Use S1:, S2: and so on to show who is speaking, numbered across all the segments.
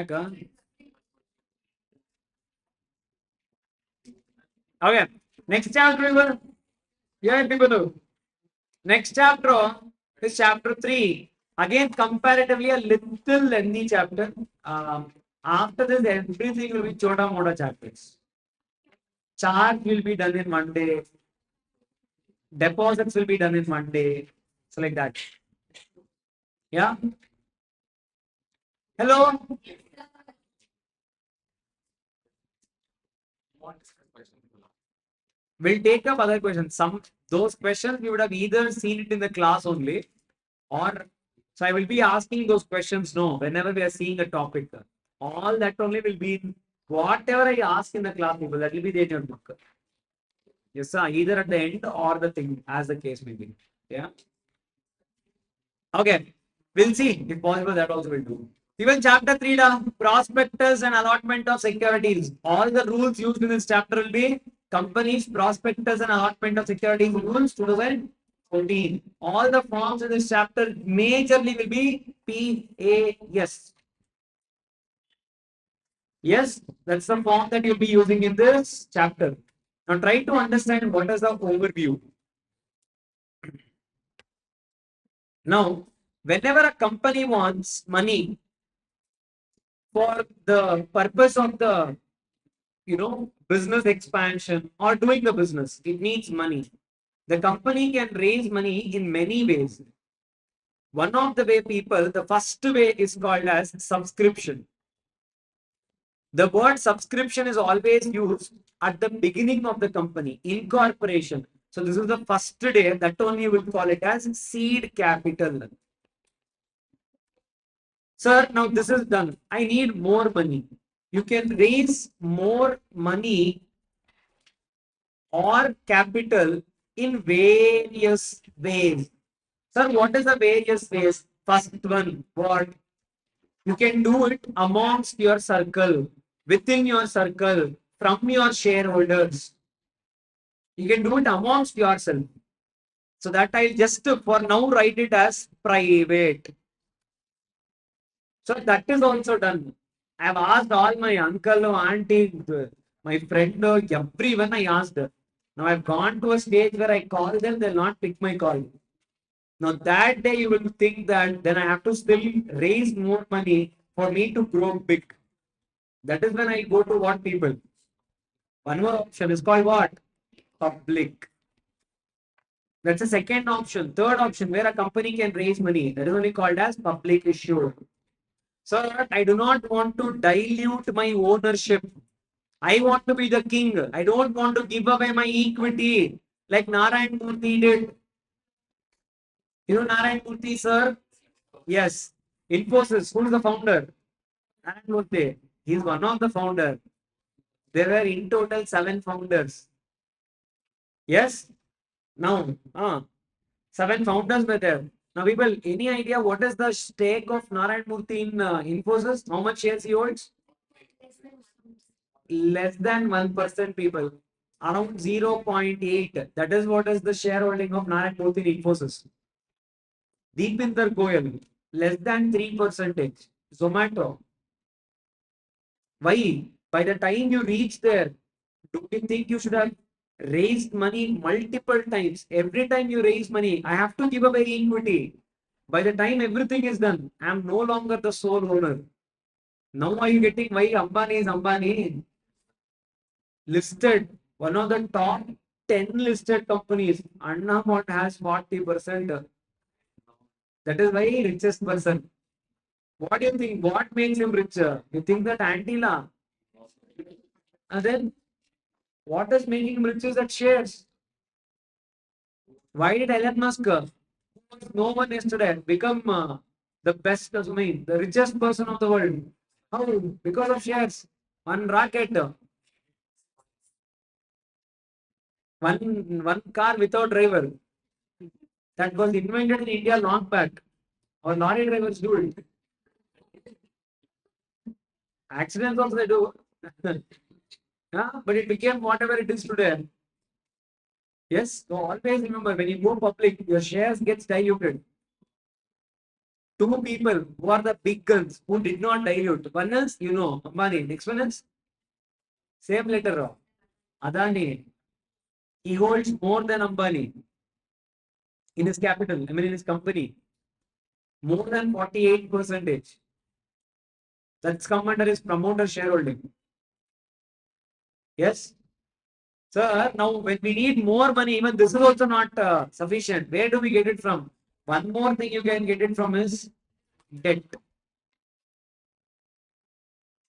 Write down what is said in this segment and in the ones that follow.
S1: Rebecca. Okay. Next chapter we will. Yeah, people. Next chapter is chapter 3. Again, comparatively a little lengthy chapter. After this, everything will be chota moda chapters. Charge will be done in Monday. Deposits will be done in Monday. So like that. Yeah. Hello. We'll take up other questions. Some those questions we would have either seen it in the class only, or so I will be asking those questions no whenever we are seeing a topic. All that only will be whatever I ask in the class, people, that will be there in your book. Yes, sir. Either at the end or the thing, as the case may be. Yeah. Okay. We'll see if possible that also will do. Even chapter 3, prospectus and allotment of securities. All the rules used in this chapter will be companies, prospectus and allotment of securities rules 2014. All the forms in this chapter majorly will be PAS. Yes, that's the form that you'll be using in this chapter. Now try to understand what is the overview. Now, whenever a company wants money for the purpose of the business expansion or doing the business, it needs money. The company can raise money in many ways. One of the the first way is called as subscription. The word subscription is always used at the beginning of the company, incorporation. So this is the first day, that only we will call it as seed capital. Sir, now this is done. I need more money. You can raise more money or capital in various ways. Sir, what is the various ways? First one, what? You can do it amongst your circle, within your circle, from your shareholders. You can do it amongst yourself. So that I'll just for now write it as private. So that is also done. I have asked all my uncle, auntie, my friend, everyone I asked. Now I've gone to a stage where I call them, they'll not pick my call. Now that day you will think that then I have to still raise more money for me to grow big. That is when I go to what people? One more option is called what? Public. That's the second option. Third option where a company can raise money. That is only called as public issue. So I do not want to dilute my ownership. I want to be the king. I don't want to give away my equity like Narayan Murthy did. You know Narayan Murthy, sir? Yes. Infosys, who is the founder? Narayan Murthy. He is one of the founder. There were in total 7 founders. Yes? Now, 7 founders were there. Now, people, any idea what is the stake of Narayan Murthy in Infosys? How much shares he holds? Less than 1% people. Around 0.8. That is what is the shareholding of Narayan Murthy in Infosys. Deepinder Goyal, less than 3%. Zomato. Why? By the time you reach there, do you think you should have raised money multiple times? Every time you raise money, I have to give away equity. By the time everything is done, I am no longer the sole owner. Now are you getting why Ambani is Ambani? Listed, one of the top 10 listed companies. Annamot has 40%. That is why richest person. What do you think? What makes him richer? You think that Antila? And then what is making him rich is that shares. Why did Elon Musk, no one yesterday, become the best, I mean, the richest person of the world? How? Because of shares. One rocket, one car without driver. That was invented in India long back. Or lorry drivers do it. Accidents also they do. Yeah, but it became whatever it is today. Yes, so always remember when you go public, your shares gets diluted. Two people who are the big guns who did not dilute. One is, Ambani. Next one is same letter. Adani. He holds more than Ambani in his capital. I mean, in his company, more than 48%. That's come under his promoter shareholding. Yes, sir. Now, when we need more money, even this is also not sufficient. Where do we get it from? One more thing you can get it from is debt.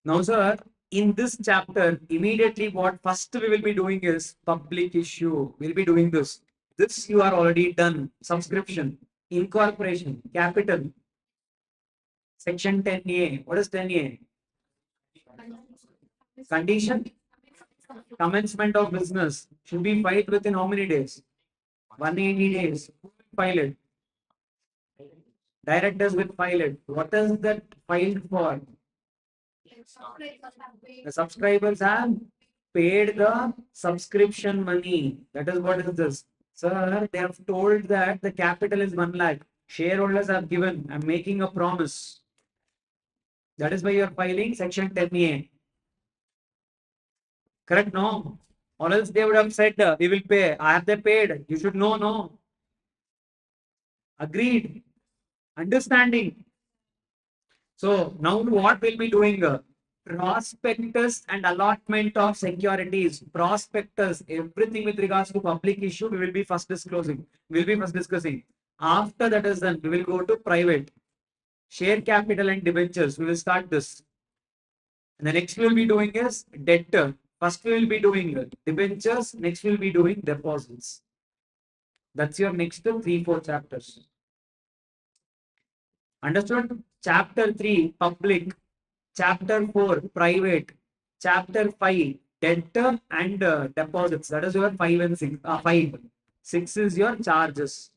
S1: Now, sir, in this chapter, immediately what first we will be doing is public issue. We'll be doing this. This you are already done. Subscription, incorporation, capital, section 10A. What is 10A? Condition, commencement of business should be filed within how many days? 180 days. Who will file it? Directors will file it. What is that filed for? The subscribers have paid the subscription money. That is what is this. Sir, they have told that the capital is 1 lakh. Shareholders have given. I'm making a promise. That is why you are filing section 10A. Correct? No. Or else they would have said, we will pay. Have they paid? You should know, no. Agreed. Understanding. So now what we'll be doing? Prospectus and allotment of securities. Prospectus, everything with regards to public issue, we will be first disclosing. We'll be first discussing. After that is done, we will go to private. Share capital and debentures. We will start this. And the next we will be doing is debt. First we will be doing debentures. Next we will be doing deposits. That's your next 3-4 chapters. Understood? Chapter 3, public. Chapter 4, private. Chapter 5, debt and deposits. That is your 5 and 6. 5. 6 is your charges.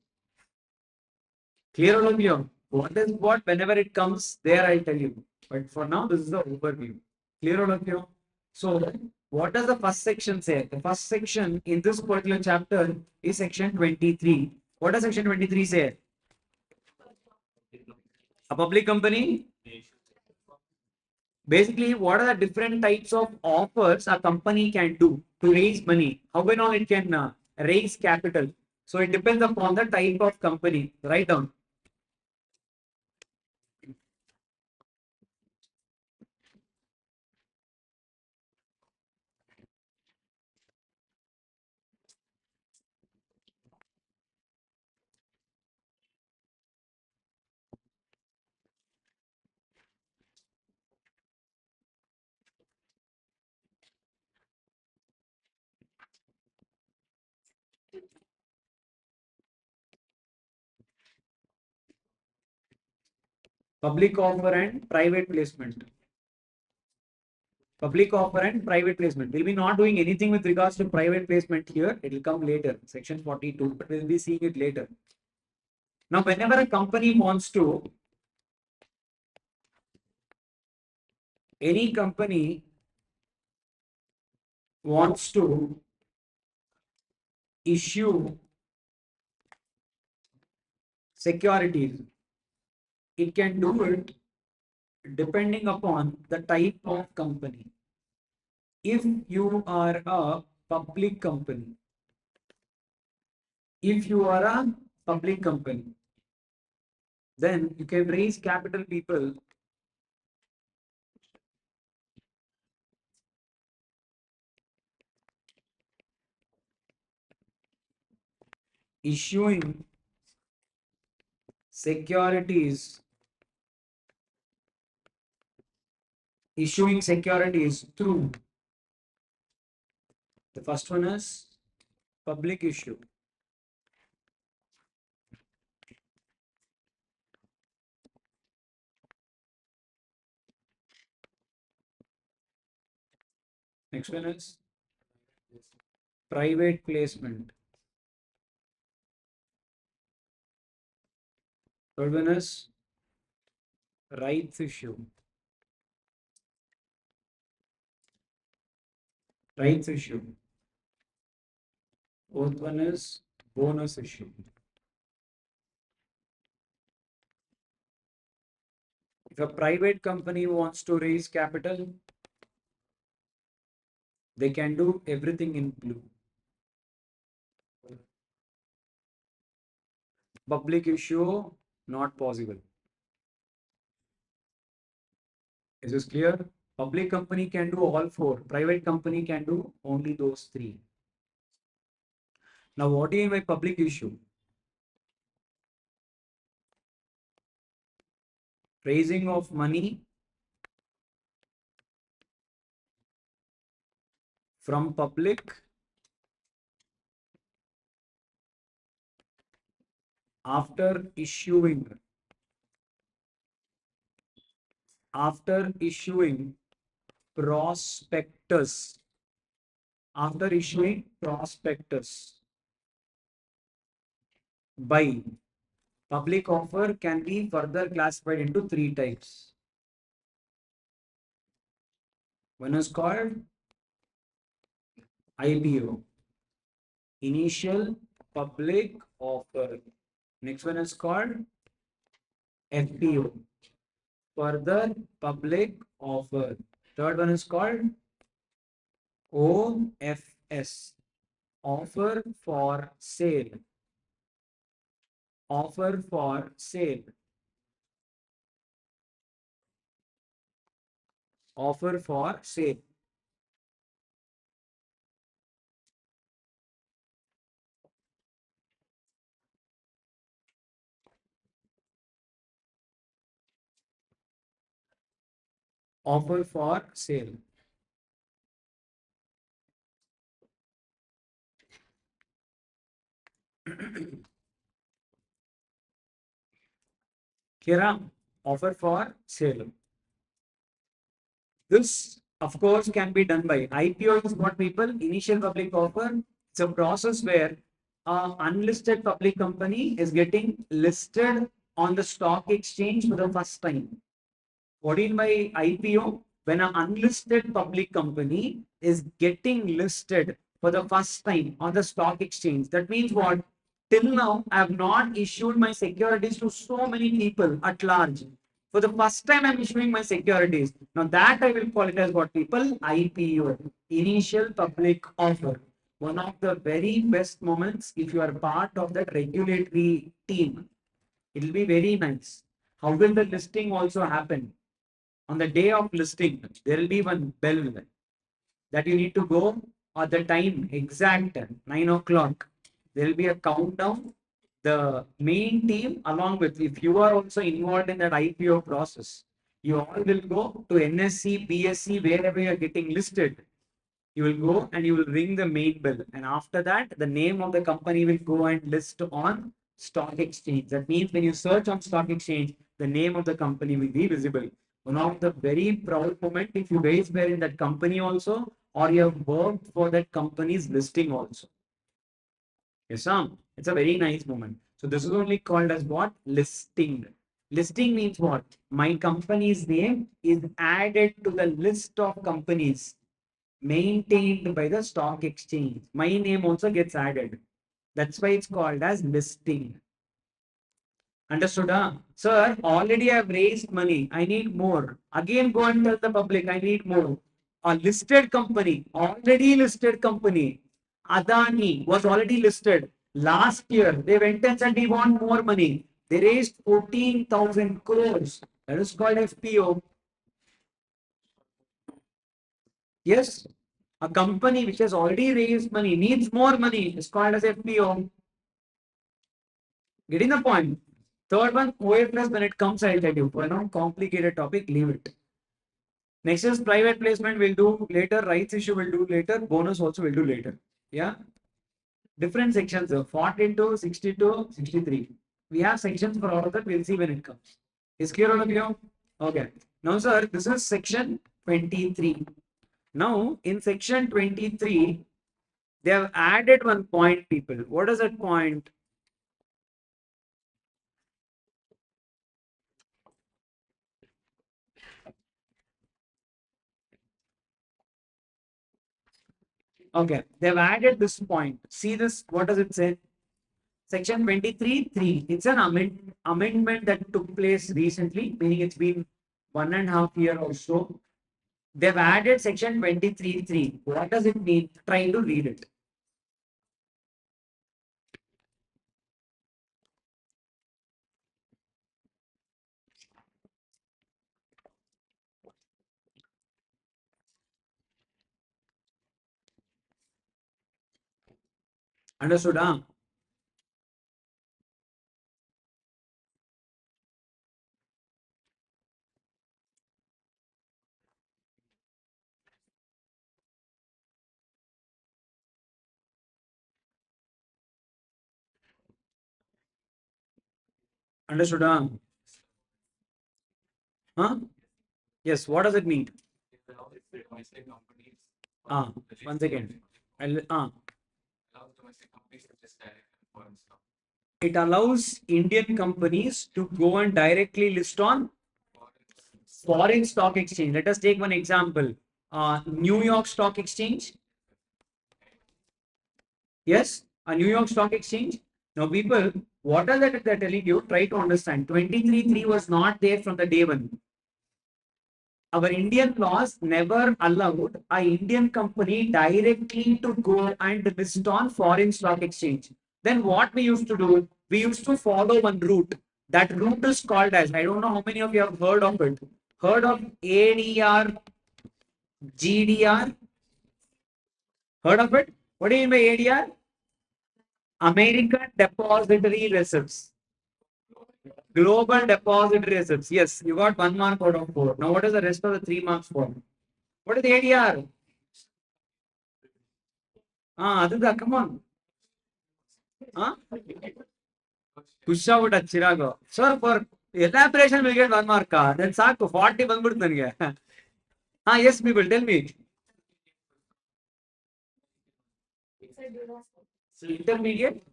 S1: Clear all of you? What is what? Whenever it comes, there I'll tell you. But for now, this is the overview. Clear all of you? So, what does the first section say? The first section in this particular chapter is section 23. What does section 23 say? A public company. Basically, what are the different types of offers a company can do to raise money? How and all it can raise capital? So it depends upon the type of company. Write down. Public offer and private placement. Public offer and private placement. We'll be not doing anything with regards to private placement here. It will come later, section 42, but we'll be seeing it later. Now, whenever a company wants to, any company wants to issue securities, it can do it depending upon the type of company. If you are a public company, if you are a public company, then you can raise capital people issuing securities, through the first one is public issue. Next one is private placement. Third one is rights issue. Rights issue. Fourth one is bonus issue. If a private company wants to raise capital, they can do everything in blue. Public issue, not possible. Is this clear? Public company can do all four. Private company can do only those three. Now, what do you mean by public issue? Raising of money from public after issuing prospectus after issuing prospectus by public offer can be further classified into three types. One is called IPO, initial public offer. Next one is called FPO, further public offer. Third one is called OFS, offer for sale. Offer for sale. Offer for sale. Offer for sale. Kira, offer for sale. This, of course, can be done by IPO is what people, initial public offer. It's a process where an unlisted public company is getting listed on the stock exchange for the first time. What in by IPO? When an unlisted public company is getting listed for the first time on the stock exchange. That means what? Till now, I have not issued my securities to so many people at large. For the first time, I'm issuing my securities. Now that I will call it as what people? IPO, initial public offer. One of the very best moments if you are part of that regulatory team. It will be very nice. How will the listing also happen? On the day of listing, there will be one bell that you need to go at the time exact 9 o'clock. There will be a countdown. The main team, along with, if you are also involved in that IPO process, you all will go to NSC, BSC, wherever you are getting listed. You will go and you will ring the main bell. And after that, the name of the company will go and list on stock exchange. That means when you search on stock exchange, the name of the company will be visible. One of the very proud moment if you guys were in that company also, or you have worked for that company's listing also. Yes, Sam. It's a very nice moment. So this is only called as what? Listing. Listing means what? My company's name is added to the list of companies maintained by the stock exchange. My name also gets added. That's why it's called as listing. Understood? Huh? Sir, already I've raised money. I need more. Again, go and tell the public I need more. A listed company, already listed company, Adani was already listed. Last year, they went and said we want more money. They raised 14,000 crores. That is called FPO. Yes, a company which has already raised money needs more money. It's called as FPO. Getting the point? Third one, OFS, when it comes, I'll tell you. For now, complicated topic, leave it. Next is private placement, we'll do later. Rights issue, we'll do later. Bonus also, we'll do later. Yeah. Different sections, 42, 62, 63. We have sections for all of that. We'll see when it comes. Is clear all of you? Okay. Now, sir, this is section 23. Now, in section 23, they have added one point, people. What is that point? Okay, they've added this point. See this, what does it say? Section 23.3. It's an amendment that took place recently, meaning it's been 1.5 year or so. They've added section 23.3. What does it mean? Try to read it. Understood? Huh? Understood? Huh? Huh? Yes. What does it mean? Ah, one second. It allows Indian companies to go and directly list on foreign stock exchange. Let us take one example. New York Stock Exchange. Yes, a New York Stock Exchange. Now, people, what are that they're telling you? Try to understand. 23.3 was not there from the day one. Our Indian laws never allowed a Indian company directly to go and list on foreign stock exchange. Then what we used to do, we used to follow one route. That route is called as, I don't know how many of you have heard of it. Heard of ADR, GDR? Heard of it? What do you mean by ADR? American Depository Receipts. Global Depository Receipts. Yes, you got 1 mark out of 4. Now, what is the rest of the 3 marks for? What is the ADR? Ah, Aditya, come on. Huh? Push out at Chirago. Sir, for elaboration, will get 1 mark. Then Saku 40 ಬಂದ್ಬಿಡ್ತು Ah, yes, people, tell me. Intermediate.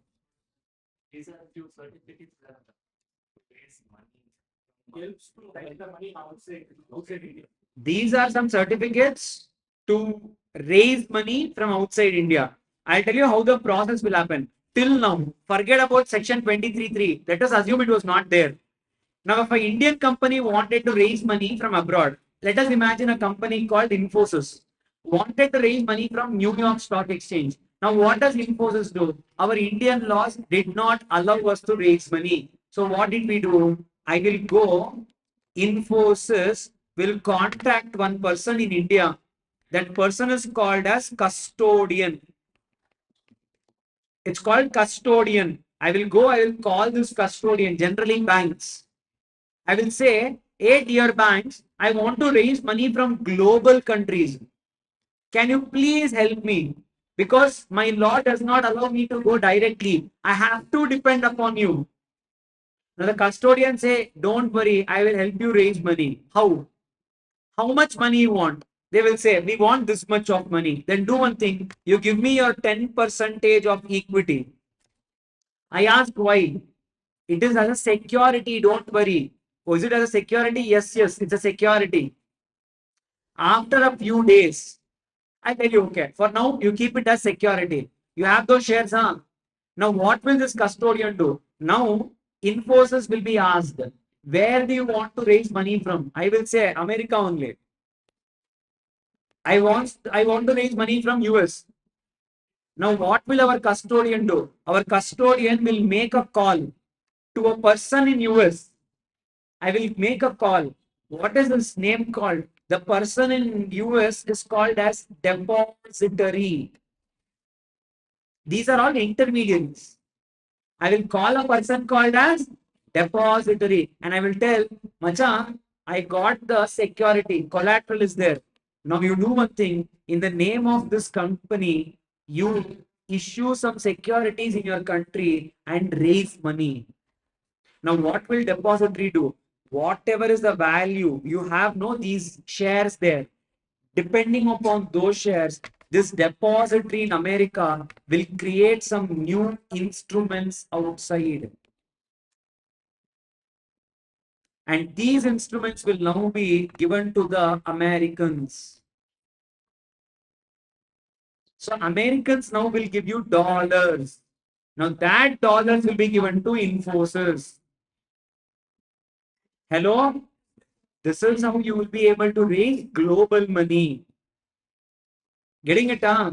S1: These are few certificates that raise money. Helps to raise the money outside India. These are some certificates to raise money from outside India. I'll tell you how the process will happen. Till now, forget about section 23.3. Let us assume it was not there. Now, if an Indian company wanted to raise money from abroad, let us imagine a company called Infosys wanted to raise money from New York Stock Exchange. Now, what does Infosys do? Our Indian laws did not allow us to raise money. So, what did we do? I will go, Infosys will contact one person in India. That person is called as custodian. It's called custodian. I will call this custodian, generally banks. I will say, hey, dear banks, I want to raise money from global countries. Can you please help me? Because my law does not allow me to go directly. I have to depend upon you. Now the custodian say, don't worry, I will help you raise money. How? How much money you want? They will say, we want this much of money. Then do one thing. You give me your 10% of equity. I ask why. It is as a security, don't worry. Oh, is it as a security? Yes, yes, it's a security. After a few days, I tell you, okay, for now, you keep it as security. You have those shares, huh? Now, what will this custodian do? Now, Infosys will be asked, where do you want to raise money from? I will say, America only. I want to raise money from US. Now, what will our custodian do? Our custodian will make a call to a person in US. I will make a call. What is this name called? The person in US is called as depository. These are all intermediaries. I will call a person called as depository and I will tell, Macha, I got the security, collateral is there. Now you do one thing, in the name of this company, you issue some securities in your country and raise money. Now what will depository do? Whatever is the value, you have no these shares there. Depending upon those shares, this depository in America will create some new instruments outside. And these instruments will now be given to the Americans. So Americans now will give you dollars. Now that dollars will be given to Infosys. Hello? This is how you will be able to raise global money. Getting it, huh?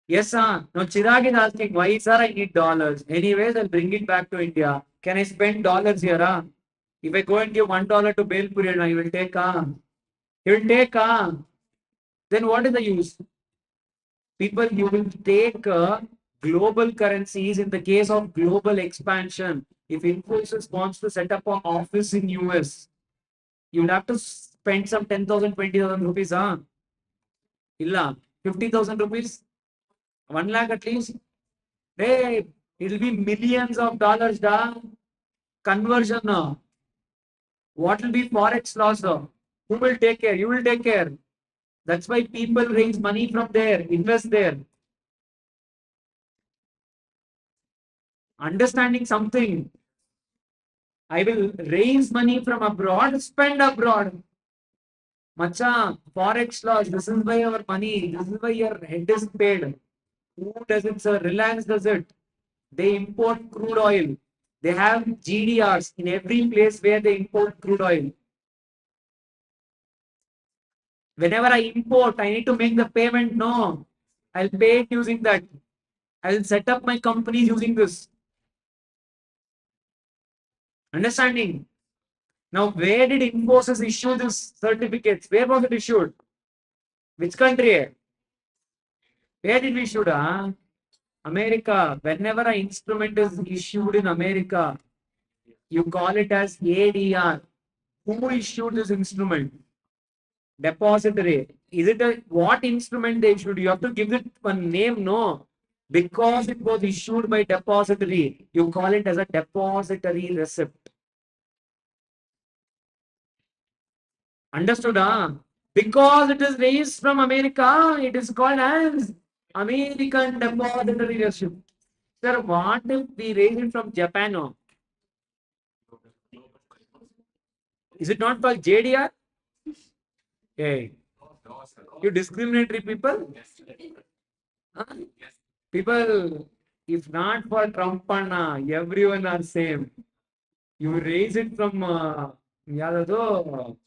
S1: Yes, sir. Now Chirag is asking, why, sir, I need dollars. Anyways, I'll bring it back to India. Can I spend dollars here? Huh? If I go and give $1 to bail period, he will take, he will take, then what is the use? People, you will take global currencies in the case of global expansion. If Infosys wants to set up an office in US, you'll have to spend some 10,000, 20,000 rupees, huh? Illa, 50,000 rupees, 1 lakh at least. Hey, it'll be millions of dollars, da. Conversion. What will be forex loss? Who will take care? You will take care. That's why people raise money from there, invest there. Understanding something. I will raise money from abroad, spend abroad. Macha, forex loss. This is why our money, this is why your head is paid. Who does it, sir? Reliance does it. They import crude oil. They have GDRs in every place where they import crude oil. Whenever I import, I need to make the payment. No, I'll pay it using that. I'll set up my companies using this. Understanding? Now, where did Infosys issue this certificates? Where was it issued? Which country? Where did we issue? America. Whenever an instrument is issued in America, you call it as ADR. Who issued this instrument? Depository. Is it a what instrument they issued? You have to give it a name, no. Because it was issued by depository, you call it as a depository receipt. Understood? Because it is raised from America, it is called as American depository receipt. Sir, what if we raise it from Japan? Is it not called JDR? Hey, you discriminatory people? Huh? People, if not for Trump, everyone are same. You raise it from ಯಾವ್ದದು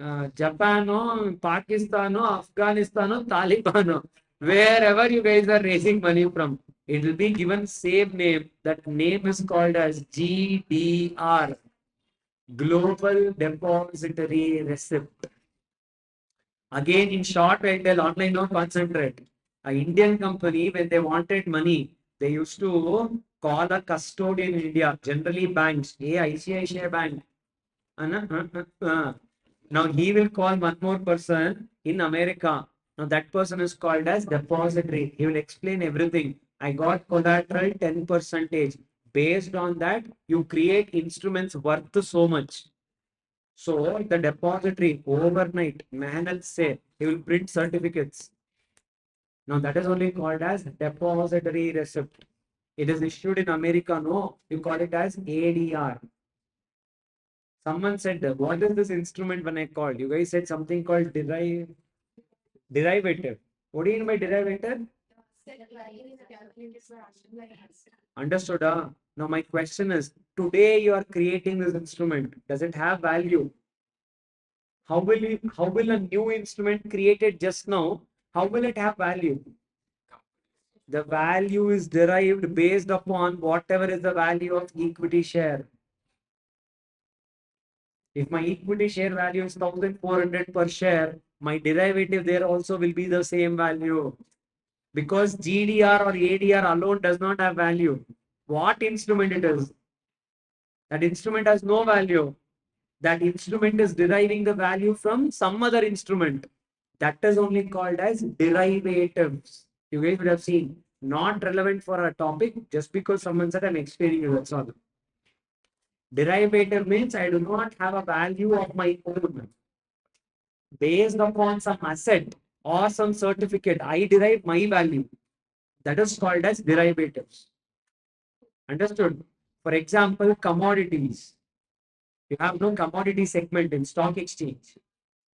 S1: Japano, Pakistano, Afghanistano, Talibano, wherever you guys are raising money from, it will be given same name. That name is called as GDR, Global Depository Receipt. Again, in short, I tell online, no concentrate. An Indian company, when they wanted money, they used to call a custodian in India, generally banks, ICICI Bank. Now he will call one more person in America. Now that person is called as depository. He will explain everything. I got collateral 10%. Based on that, you create instruments worth so much. So the depository overnight, man, say he will print certificates. Now that is only called as depository receipt. It is issued in America. No, you call it as ADR. Someone said, what is this instrument when I called? You guys said something called derivative. What do you mean by derivative? Understood? Now my question is, today you are creating this instrument. Does it have value? How will a new instrument created just now, how will it have value? The value is derived based upon whatever is the value of equity share. If my equity share value is 1,400 per share, my derivative there also will be the same value. Because GDR or ADR alone does not have value. What instrument it is? That instrument has no value. That instrument is deriving the value from some other instrument. That is only called as derivatives. You guys would have seen. Not relevant for a topic, just because someone said I'm explaining it. That's all. Derivative means I do not have a value of my own. Based upon some asset or some certificate, I derive my value. That is called as derivatives. Understood? For example, commodities. You have no commodity segment in stock exchange.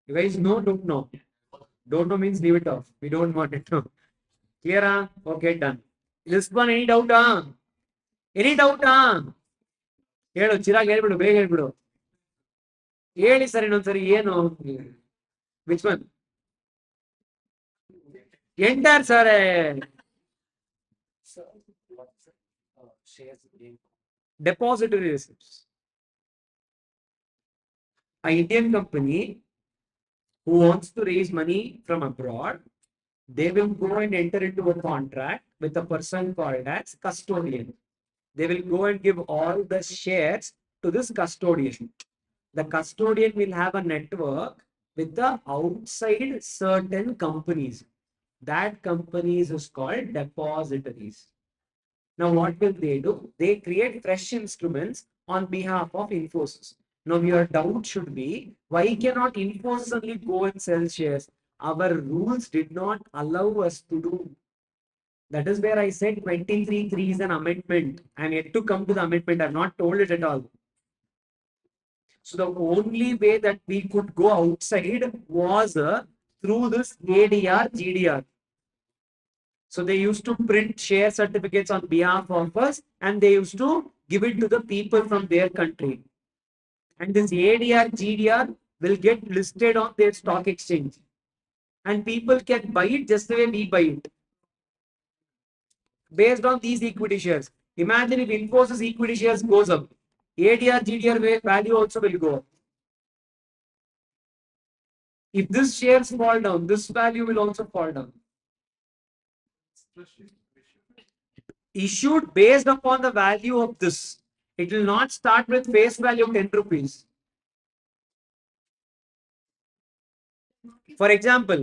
S1: You guys know, don't know. Don't know means leave it off. We don't want it to. Clear? Okay, done. This one, any doubt? Any doubt? ಹೇಳು ಚಿರಾಗ್ ಹೇಳ್ಬಿಡು ಬೇಗ ಹೇಳ್ಬಿಡು ಹೇಳಿ sir ಇನ್ನೊಂದ್ಸರಿ ಏನು which one enter sir depository receipts. An Indian company who wants to raise money from abroad, they will go and enter into a contract with a person called as custodian. They will go and give all the shares to this custodian. The custodian will have a network with the outside certain companies. That companies is called depositories. Now, what will they do? They create fresh instruments on behalf of Infosys. Now, your doubt should be, why cannot Infosys only go and sell shares? Our rules did not allow us to do. That is where I said 23(3) is an amendment. I am yet to come to the amendment. I have not told it at all. So the only way that we could go outside was through this ADR, GDR. So they used to print share certificates on behalf of us and they used to give it to the people from their country. And this ADR, GDR will get listed on their stock exchange. And people can buy it just the way we buy it. Based on these equity shares. Imagine if Infosys equity shares goes up. ADR, GDR value also will go up. If this shares fall down, this value will also fall down. Issued based upon the value of this. It will not start with face value of 10 rupees. For example,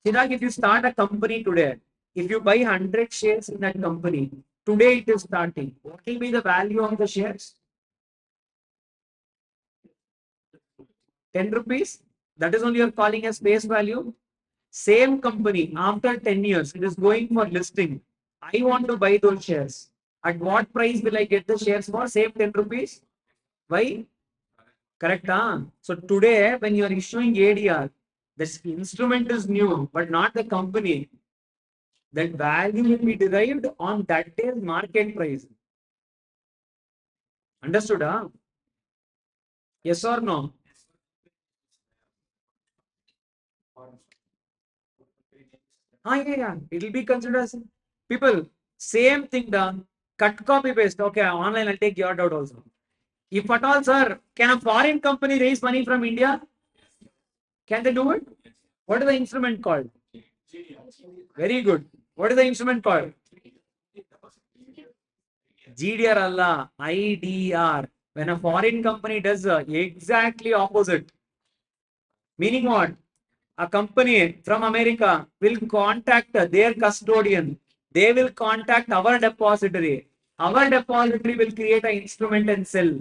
S1: Chirag, if you start a company today, if you buy 100 shares in that company, today it is starting. What will be the value of the shares? 10 rupees. That is only you're calling as face value. Same company, after 10 years, it is going for listing. I want to buy those shares. At what price will I get the shares for? Same 10 rupees. Why? Correct, huh? So today, when you are issuing ADR, this instrument is new, but not the company. That value will be derived on that day's market price. Understood, huh? Yes or no? Yeah. It will be considered as people. Same thing done. Cut copy paste. Okay, online I'll take your doubt also. If at all, sir, can a foreign company raise money from India? Can they do it? What is the instrument called? Very good. What is the instrument called? GDR Allah, IDR. When a foreign company does exactly opposite. Meaning what? A company from America will contact their custodian. They will contact our depository. Our depository will create an instrument and sell.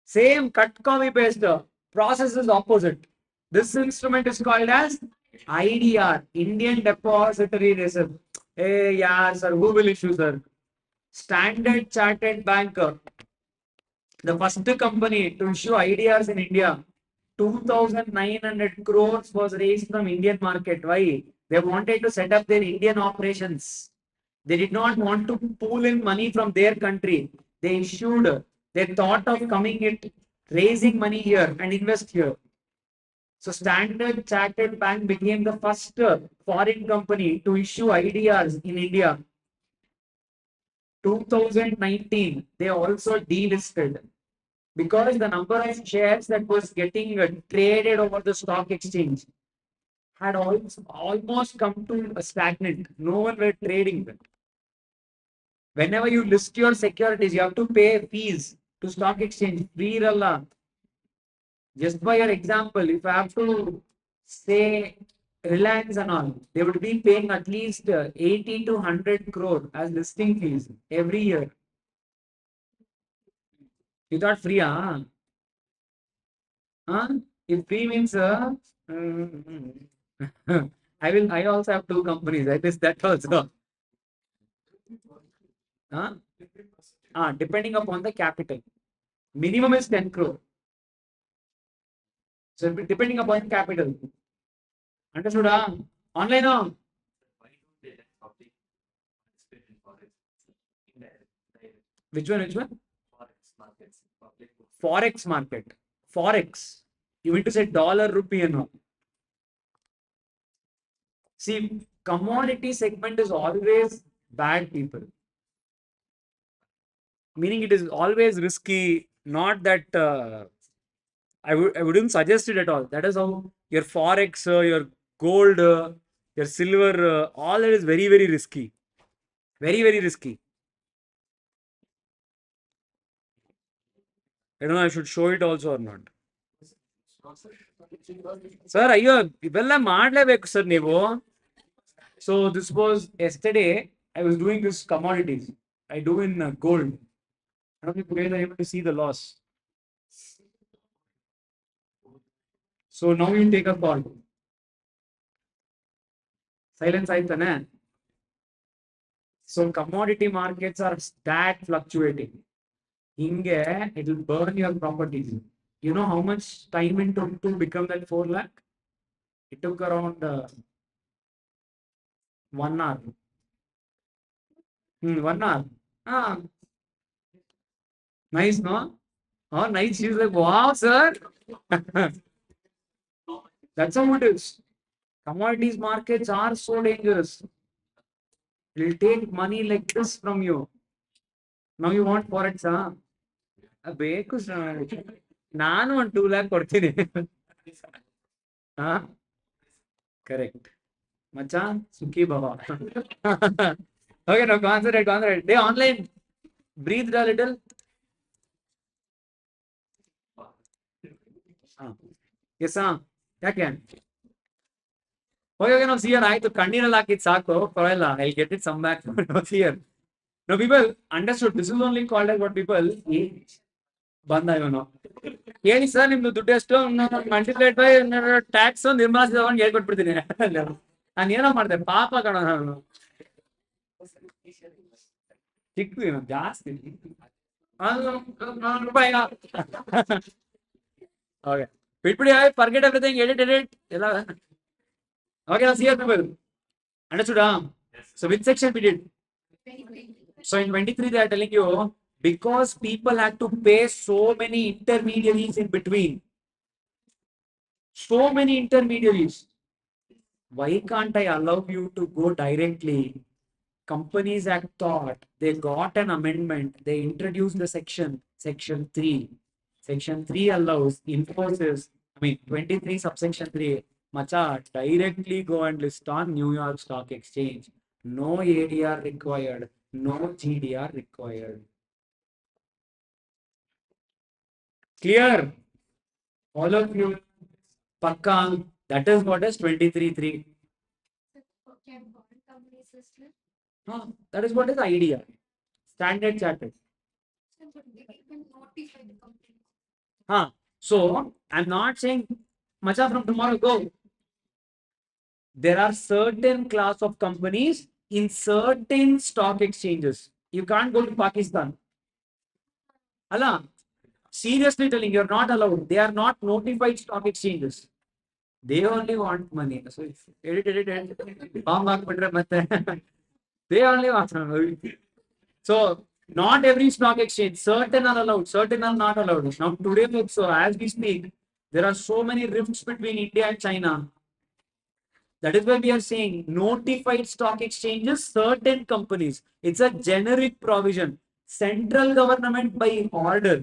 S1: Same cut copy paste. Process is opposite. This instrument is called as IDR, Indian Depository Receipt. Hey, yeah, sir, who will issue, sir? Standard Chartered Bank, the first company to issue IDRs in India. 2,900 crores was raised from Indian market. Why? They wanted to set up their Indian operations. They did not want to pull in money from their country. They issued, they thought of coming it, raising money here and invest here. So Standard Chartered Bank became the first foreign company to issue IDRs in India. 2019, they also delisted because the number of shares that was getting traded over the stock exchange had almost come to a stagnant. No one were trading them. Whenever you list your securities, you have to pay fees to stock exchange. Free ralla. Just by your example, if I have to say Reliance and all, they would be paying at least 80 to 100 crore as listing fees every year. You thought free, huh? Huh? If free means, I also have two companies. I guess that also. Huh? Depending upon the capital. Minimum is 10 crore. So depending upon capital. Understood? Online, huh? Which one? Forex market. Forex. You mean to say dollar, rupee and all. See, commodity segment is always bad, people. Meaning it is always risky, not that I wouldn't suggest it at all. That is how your forex, your gold, your silver, all that is very, very risky. Very, very risky. I don't know, I should show it also or not. Sir, ಅಯ್ಯೋ ಇವೆಲ್ಲ ಮಾಡ್ಲೇಬೇಕು sir ನೀವು. So this was yesterday. I was doing this commodities. I do in gold. I don't think you guys are able to see the loss. So now you take a call. Silence ಆಯ್ತಾನೆ. So commodity markets are that fluctuating. Hinge, it will burn your properties. You know how much time it took to become that 4 lakh? It took around 1 hour. 1 hour. Ah, nice, no? Oh, nice. She's like, wow, sir. That's how it is. Commodities markets are so dangerous. It will take money like this from you. Now you want forex, huh? ಬೇಕು ನಾನು ಒಂದು 2 lakh ಕೊಡ್ತೀನಿ. ಹಾ correct ಮಚ್ಚ ಸುಖಿ ಭವ. Okay, now concentrate. They online breathe a little. Yes, ಯಾಕೆ okay, now see here ಆಯ್ತು ಕಣ್ಣಿನಲ್ಲಿ ಹಾಕಿದ್ ಸಾಕು ಪರವಾಗಿಲ್ಲ. I'll get it some back. No, see here. No, people understood. This is only called as what people ಬಂದ ಇವನು ಹೇಳಿ sir ನಿಮ್ದು ದುಡ್ಡು ಎಷ್ಟು multiplied by tax Nirmala Sitharaman ಹೇಳ್ಕೊಟ್ಬಿಡ್ತೀನಿ. ನಾನು ಏನೋ ಮಾಡಿದೆ ಪಾಪ ಕಣ ನಾನು ಚಿಕ್ಕ ಜಾಸ್ತಿ ರೂಪಾಯಿ. ಓಕೆ ಬಿಟ್ಬಿಡಿ, ಫರ್ಗೆಟ್ ಎವ್ರಿಥಿಂಗ್, ಎಡಿಟ್ ಎಲ್ಲ. Okay, now see here people. Understood? So which section we did? So in 23 they are telling you, because people had to pay so many intermediaries in between. So many intermediaries. Why can't I allow you to go directly? Companies Act thought they got an amendment. They introduced the section 3. Section 3 allows Infosys, 23 subsection 3. Macha, directly go and list on New York Stock Exchange. No ADR required. No GDR required. Clear? All of you? Pakka. That is what is 23.3. That is what is IDR. Standard Chartered. So I'm not saying Macha from tomorrow go. There are certain class of companies in certain stock exchanges. You can't go to Pakistan. Allah, seriously telling, you're not allowed. They are not notified stock exchanges. They only want money. So edit. They only want money. So not every stock exchange. Certain are allowed. Certain are not allowed. Now today also, as we speak, there are so many rifts between India and China. That is why we are saying notified stock exchanges, certain companies. It's a generic provision. Central government by order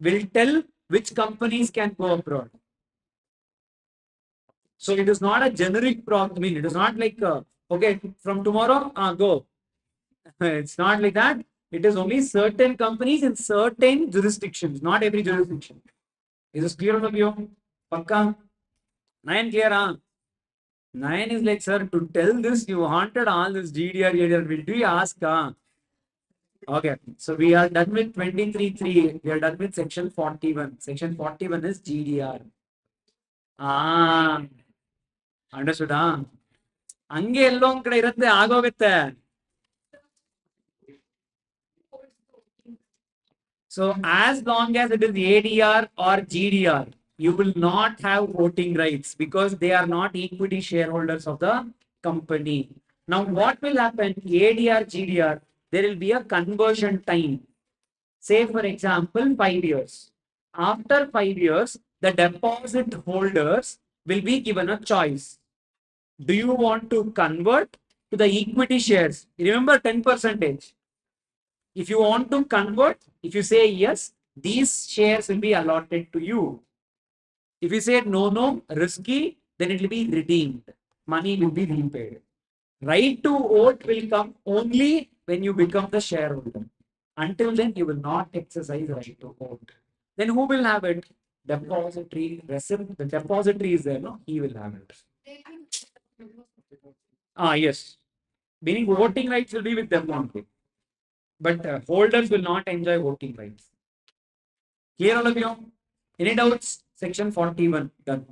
S1: will tell which companies can go abroad. So it is not a generic provision. It is not like, okay, from tomorrow, go. It's not like that. It is only certain companies in certain jurisdictions, not every jurisdiction. Is this clear of you? Pakka? 9 clear, huh? 9 is like, sir, to tell this, you wanted all this GDR. Will do you ask? Okay, so we are done with 23.3. We are done with section 41. Section 41 is GDR. Understood? ಹಂಗೆ ಎಲ್ಲೋ ಒಂದ್ ಕಡೆ ಇರುತ್ತೆ, ಆಗೋಗುತ್ತೆ. So as long as it is ADR or GDR, you will not have voting rights because they are not equity shareholders of the company. Now what will happen? ADR, GDR, there will be a conversion time. Say for example, 5 years. After 5 years, the deposit holders will be given a choice. Do you want to convert to the equity shares? Remember 10 percentage. If you want to convert, if you say yes, these shares will be allotted to you. If you say no, no, risky, then it will be redeemed. Money will be repaid. Right to vote will come only when you become the shareholder. Until then, you will not exercise right to vote. Then who will have it? Depository, receipt. The depository is there, no? He will have it. Yes. Meaning voting rights will be with them only. But holders will not enjoy voting rights. Clear all of you? Any doubts? Section 41 done.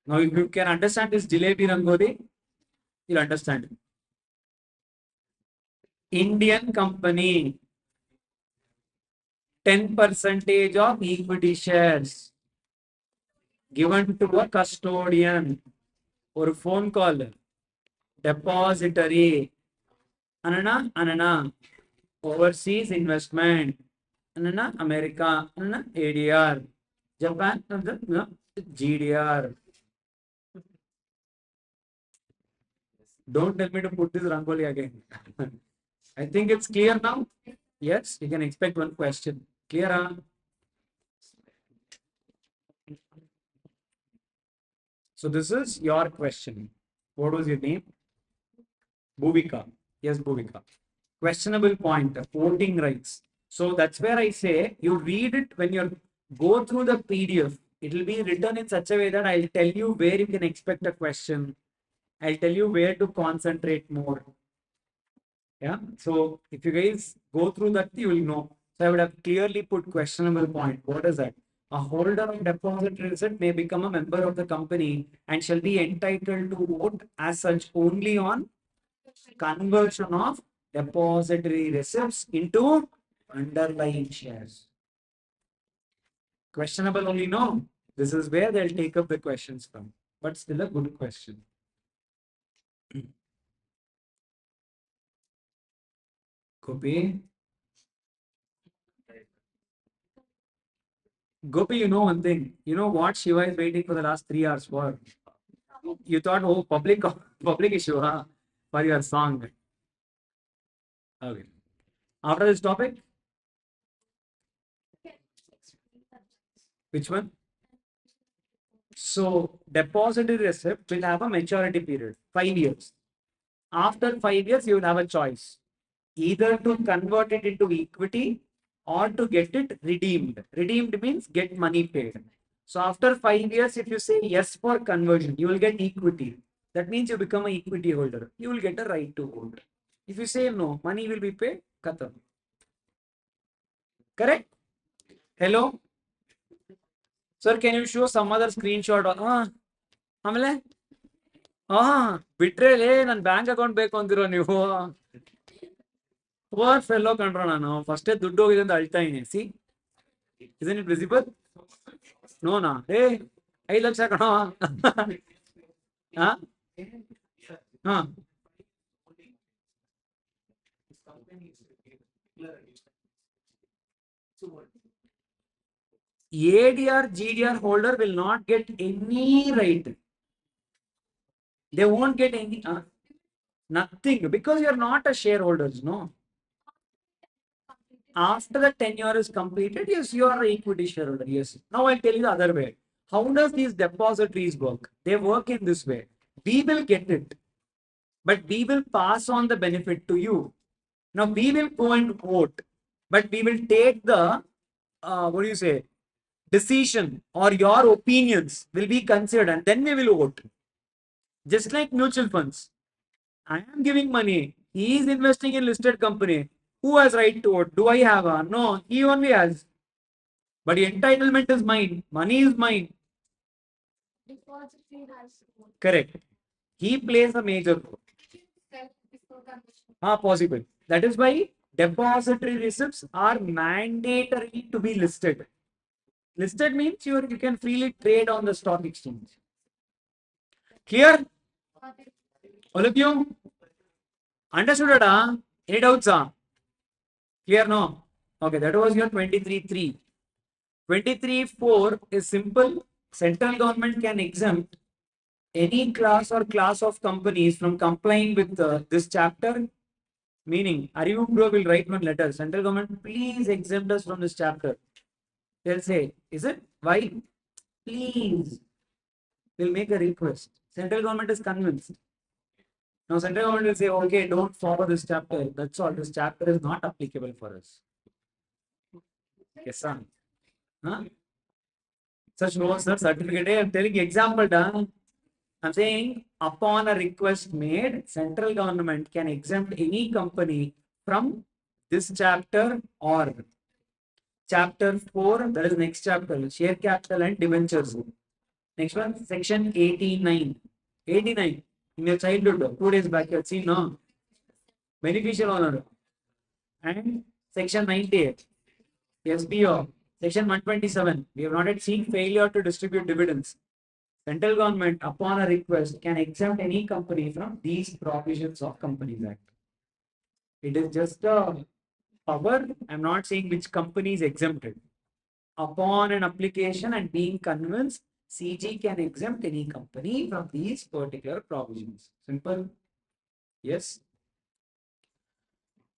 S1: Now, if you can understand this jalebi rangoli, you'll understand. Indian company, 10 percentage of equity shares given to a custodian or phone call, depository, Anana, overseas investment, Anana, America, Anana, ADR, Japan, GDR. Don't tell me to put this rangoli again. I think it's clear now. Yes, you can expect one question. Clear? So this is your question. What was your name? Bhuvika. Yes, Bhuvika. Questionable point, voting rights. So that's where I say you read it when you go through the PDF. It will be written in such a way that I'll tell you where you can expect a question. I'll tell you where to concentrate more. Yeah. So if you guys go through that, you will know. So I would have clearly put questionable point. What is that? A holder of depository receipt may become a member of the company and shall be entitled to vote as such only on conversion of depository receipts into underlying shares. Questionable only, no. This is where they'll take up the questions from. But still a good question. Gopi. Gopi, you know one thing. You know what Shiva is waiting for the last 3 hours for? You thought, oh, public issue, huh? For your song. Okay. After this topic, which one? So, depository receipt will have a maturity period, 5 years. After 5 years, you will have a choice either to convert it into equity or to get it redeemed. Redeemed means get money paid. So, after 5 years, if you say yes for conversion, you will get equity. That means you become an equity holder. You will get a right to hold. If you say no, money will be paid. Katam. Correct? Hello? Sir, can you show some other screenshot? ಆಮೇಲೆ ಬಿಟ್ರೇಲೇ ನನ್ನ bank account ಬೇಕು ಅಂದಿರೋ ನೀವು poor fellow ಕಂಡ್ರೋ ನಾನು ಫಸ್ಟೇ ದುಡ್ಡು ಹೋಗಿದೆ ಅಂತ ಅಳ್ತಾ ಇದೀನಿ C isn't it visible? ನೋನಾ 5 lakh ಕಣೋ ಹಾ ಹಾ ADR GDR holder will not get any right. They won't get any nothing because you are not a shareholders, no. After the tenure is completed, yes, you are an equity shareholder. Yes. Now I'll tell you the other way. How does these depositories work? They work in this way. We will get it, but we will pass on the benefit to you. Now we will go and vote, but we will take the what do you say? Decision or your opinions will be considered, and then we will vote. Just like mutual funds. I am giving money. He is investing in listed company. Who has right to vote? Do I have a? No, he only has. But entitlement is mine. Money is mine. Correct. He plays a major role. Possible. That is why depository receipts are mandatory to be listed. Listed means you can freely trade on the stock exchange. Clear? All of you? Understood? Any doubts? Clear? No? Okay, that was your 23.3. 23.4 is simple. Central government can exempt any class or class of companies from complying with this chapter. Meaning, ArivuPro will write one letter. Central government, please exempt us from this chapter. They'll say, is it? Why? Please. They'll make a request. Central government is convinced. Now, central government will say, okay, don't follow this chapter. That's all. This chapter is not applicable for us. Yes, sir. Huh? Such no, sir, certificate. I'm telling you example. I'm saying upon a request made, central government can exempt any company from this chapter or chapter 4, that is next chapter, share capital and debentures. Next one, section 89. 89. In your childhood, 2 days back, you had seen, no? Beneficial owner. And section 98. SBO. Section 127. We have not yet seen failure to distribute dividends. Central government, upon a request, can exempt any company from these provisions of Companies Act. It is just a power. I'm not saying which company is exempted. Upon an application and being convinced, CG can exempt any company from these particular provisions. Simple. Yes.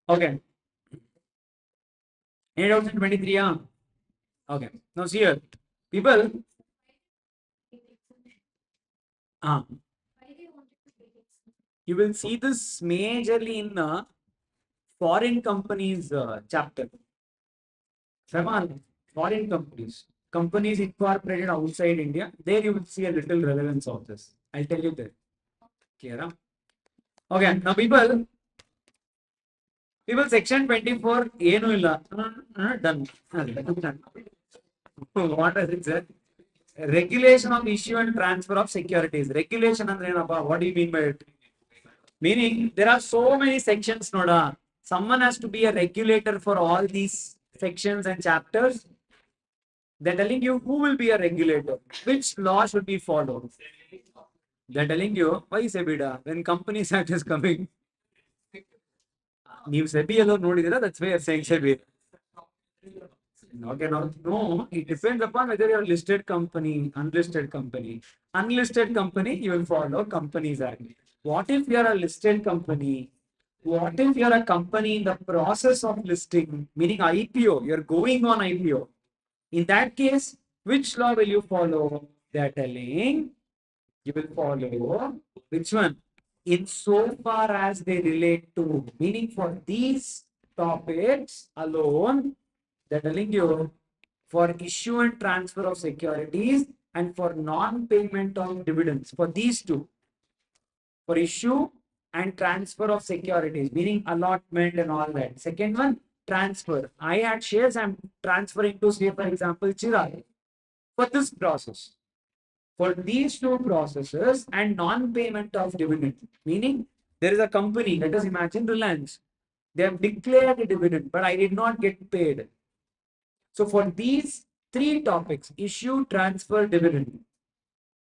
S1: Okay. Any doubts in 23? Okay. Now see here. People. You will see this majorly in the foreign companies chapter. Foreign companies. Companies incorporated outside India. There you will see a little relevance of this. I'll tell you that. Clear? Okay. Now people section 24 ಏನು ಇಲ್ಲ done. What does it say? Regulation of issue and transfer of securities. Regulation ಅಂದ್ರೆ ಏನಪ್ಪ? What do you mean by it? Meaning there are so many sections, noda. Someone has to be a regulator for all these sections and chapters. They're telling you who will be a regulator, which law should be followed. They're telling you why SEBI when Companies Act is coming. ನೀವು SEBI yellow ನೋಡಿದಿರಾ? That's why you're saying SEBI. Okay, no, it depends upon whether you're a listed company, unlisted company. Unlisted company, you will follow Companies Act. What if you're a listed company? What if you're a company in the process of listing, meaning IPO, you're going on IPO? In that case, which law will you follow? They're telling you will follow which one? In so far as they relate to, meaning for these topics alone, they're telling you for issue and transfer of securities and for non-payment of dividends. For these two, for issue and transfer of securities, meaning allotment and all that. Second one, transfer. I had shares, I'm transferring to, say, for example, Chirag. For this process, for these two processes and non-payment of dividend, meaning there is a company, let us imagine Reliance. They have declared a dividend, but I did not get paid. So for these three topics, issue, transfer, dividend,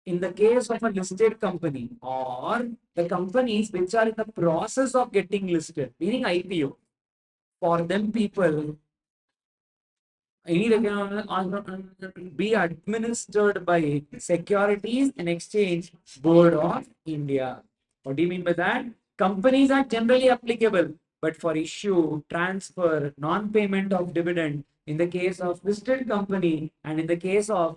S1: in the case of a listed company or the companies which are in the process of getting listed, meaning IPO, for them people, any be administered by Securities and Exchange Board of India. What do you mean by that? Companies are generally applicable, but for issue, transfer, non-payment of dividend, in the case of listed company and in the case of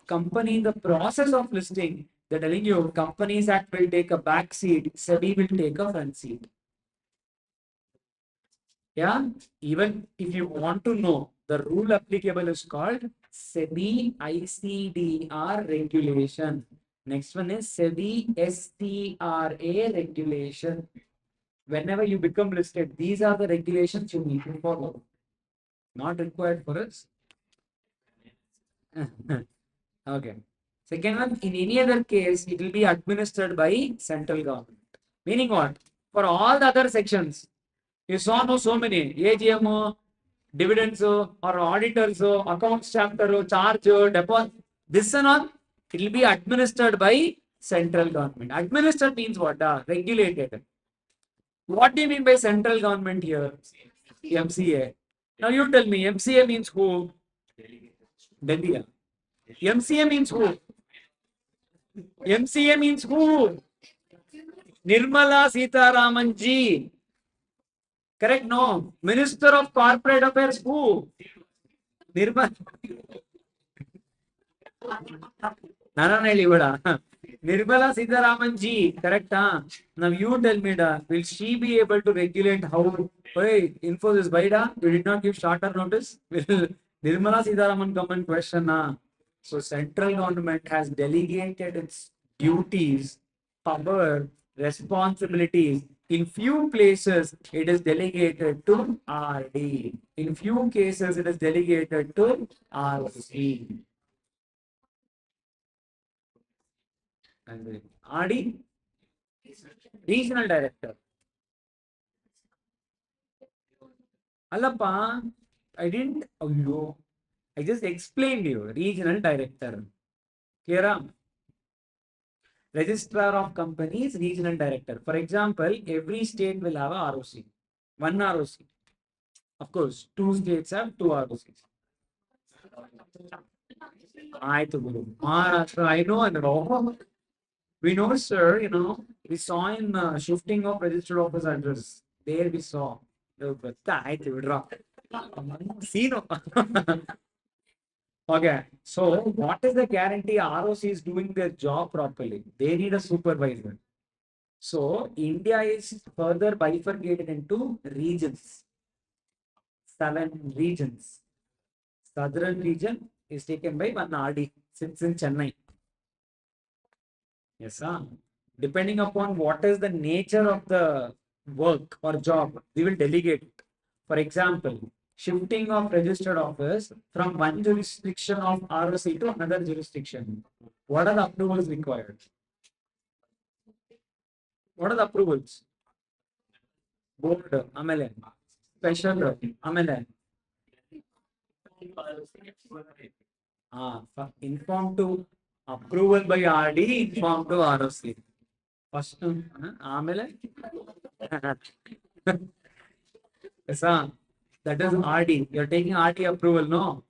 S1: company in the process of listing, they're telling you Companies Act will take a back seat, SEBI will take a front seat. Yeah, even if you want to know, the rule applicable is called SEBI ICDR regulation. Next one is SEBI STRA regulation. Whenever you become listed, these are the regulations you need to follow. Not required for us. Okay. Second one, in any other case, it will be administered by central government. Meaning what? For all the other sections, You saw no so many AGM, dividends, or auditors, accounts chapter, charge, deposit. This and all, it will be administered by central government. Administered means what? Regulated. What do you mean by central government here? MCA. Now you tell me, MCA means who? Delhi. MCA means who? MCA means who? Nirmala Sitharaman ji. Correct? No. Minister of Corporate Affairs who? Nirmala. Naranelli Vada. Nirmala Sitharaman ji. Correct? Huh? Now you tell me, will she be able to regulate how? Hey, Infosys Vaida, you did not give shorter notice? Will Nirmala Sitharaman come and question? So central government has delegated its duties, power, responsibilities. In few places, it is delegated to RD. In few cases, it is delegated to RC. And RD, regional director. Allappa, I didn't. Oh no, I just explained you. Regional director. Clear? Registrar of Companies, regional director. For example, every state will have a ROC. One ROC. Of course, two states have two ROCs. I know and all. We know, sir, we saw in shifting of registered office address. There we saw. See, no. Okay, so what is the guarantee ROC is doing their job properly? They need a supervisor. So India is further bifurcated into regions. 7 regions. Southern region is taken by one RD, sits in Chennai. Yes, sir. Depending upon what is the nature of the work or job, we will delegate. For example, shifting of registered office from one jurisdiction of ROC to another jurisdiction. What are the approvals required? What are the approvals? Board, AMLA. Special, AMLA. Inform to approval by RD, inform to ROC. First, AMLA. Yes, that is RD. You're taking RD approval, no?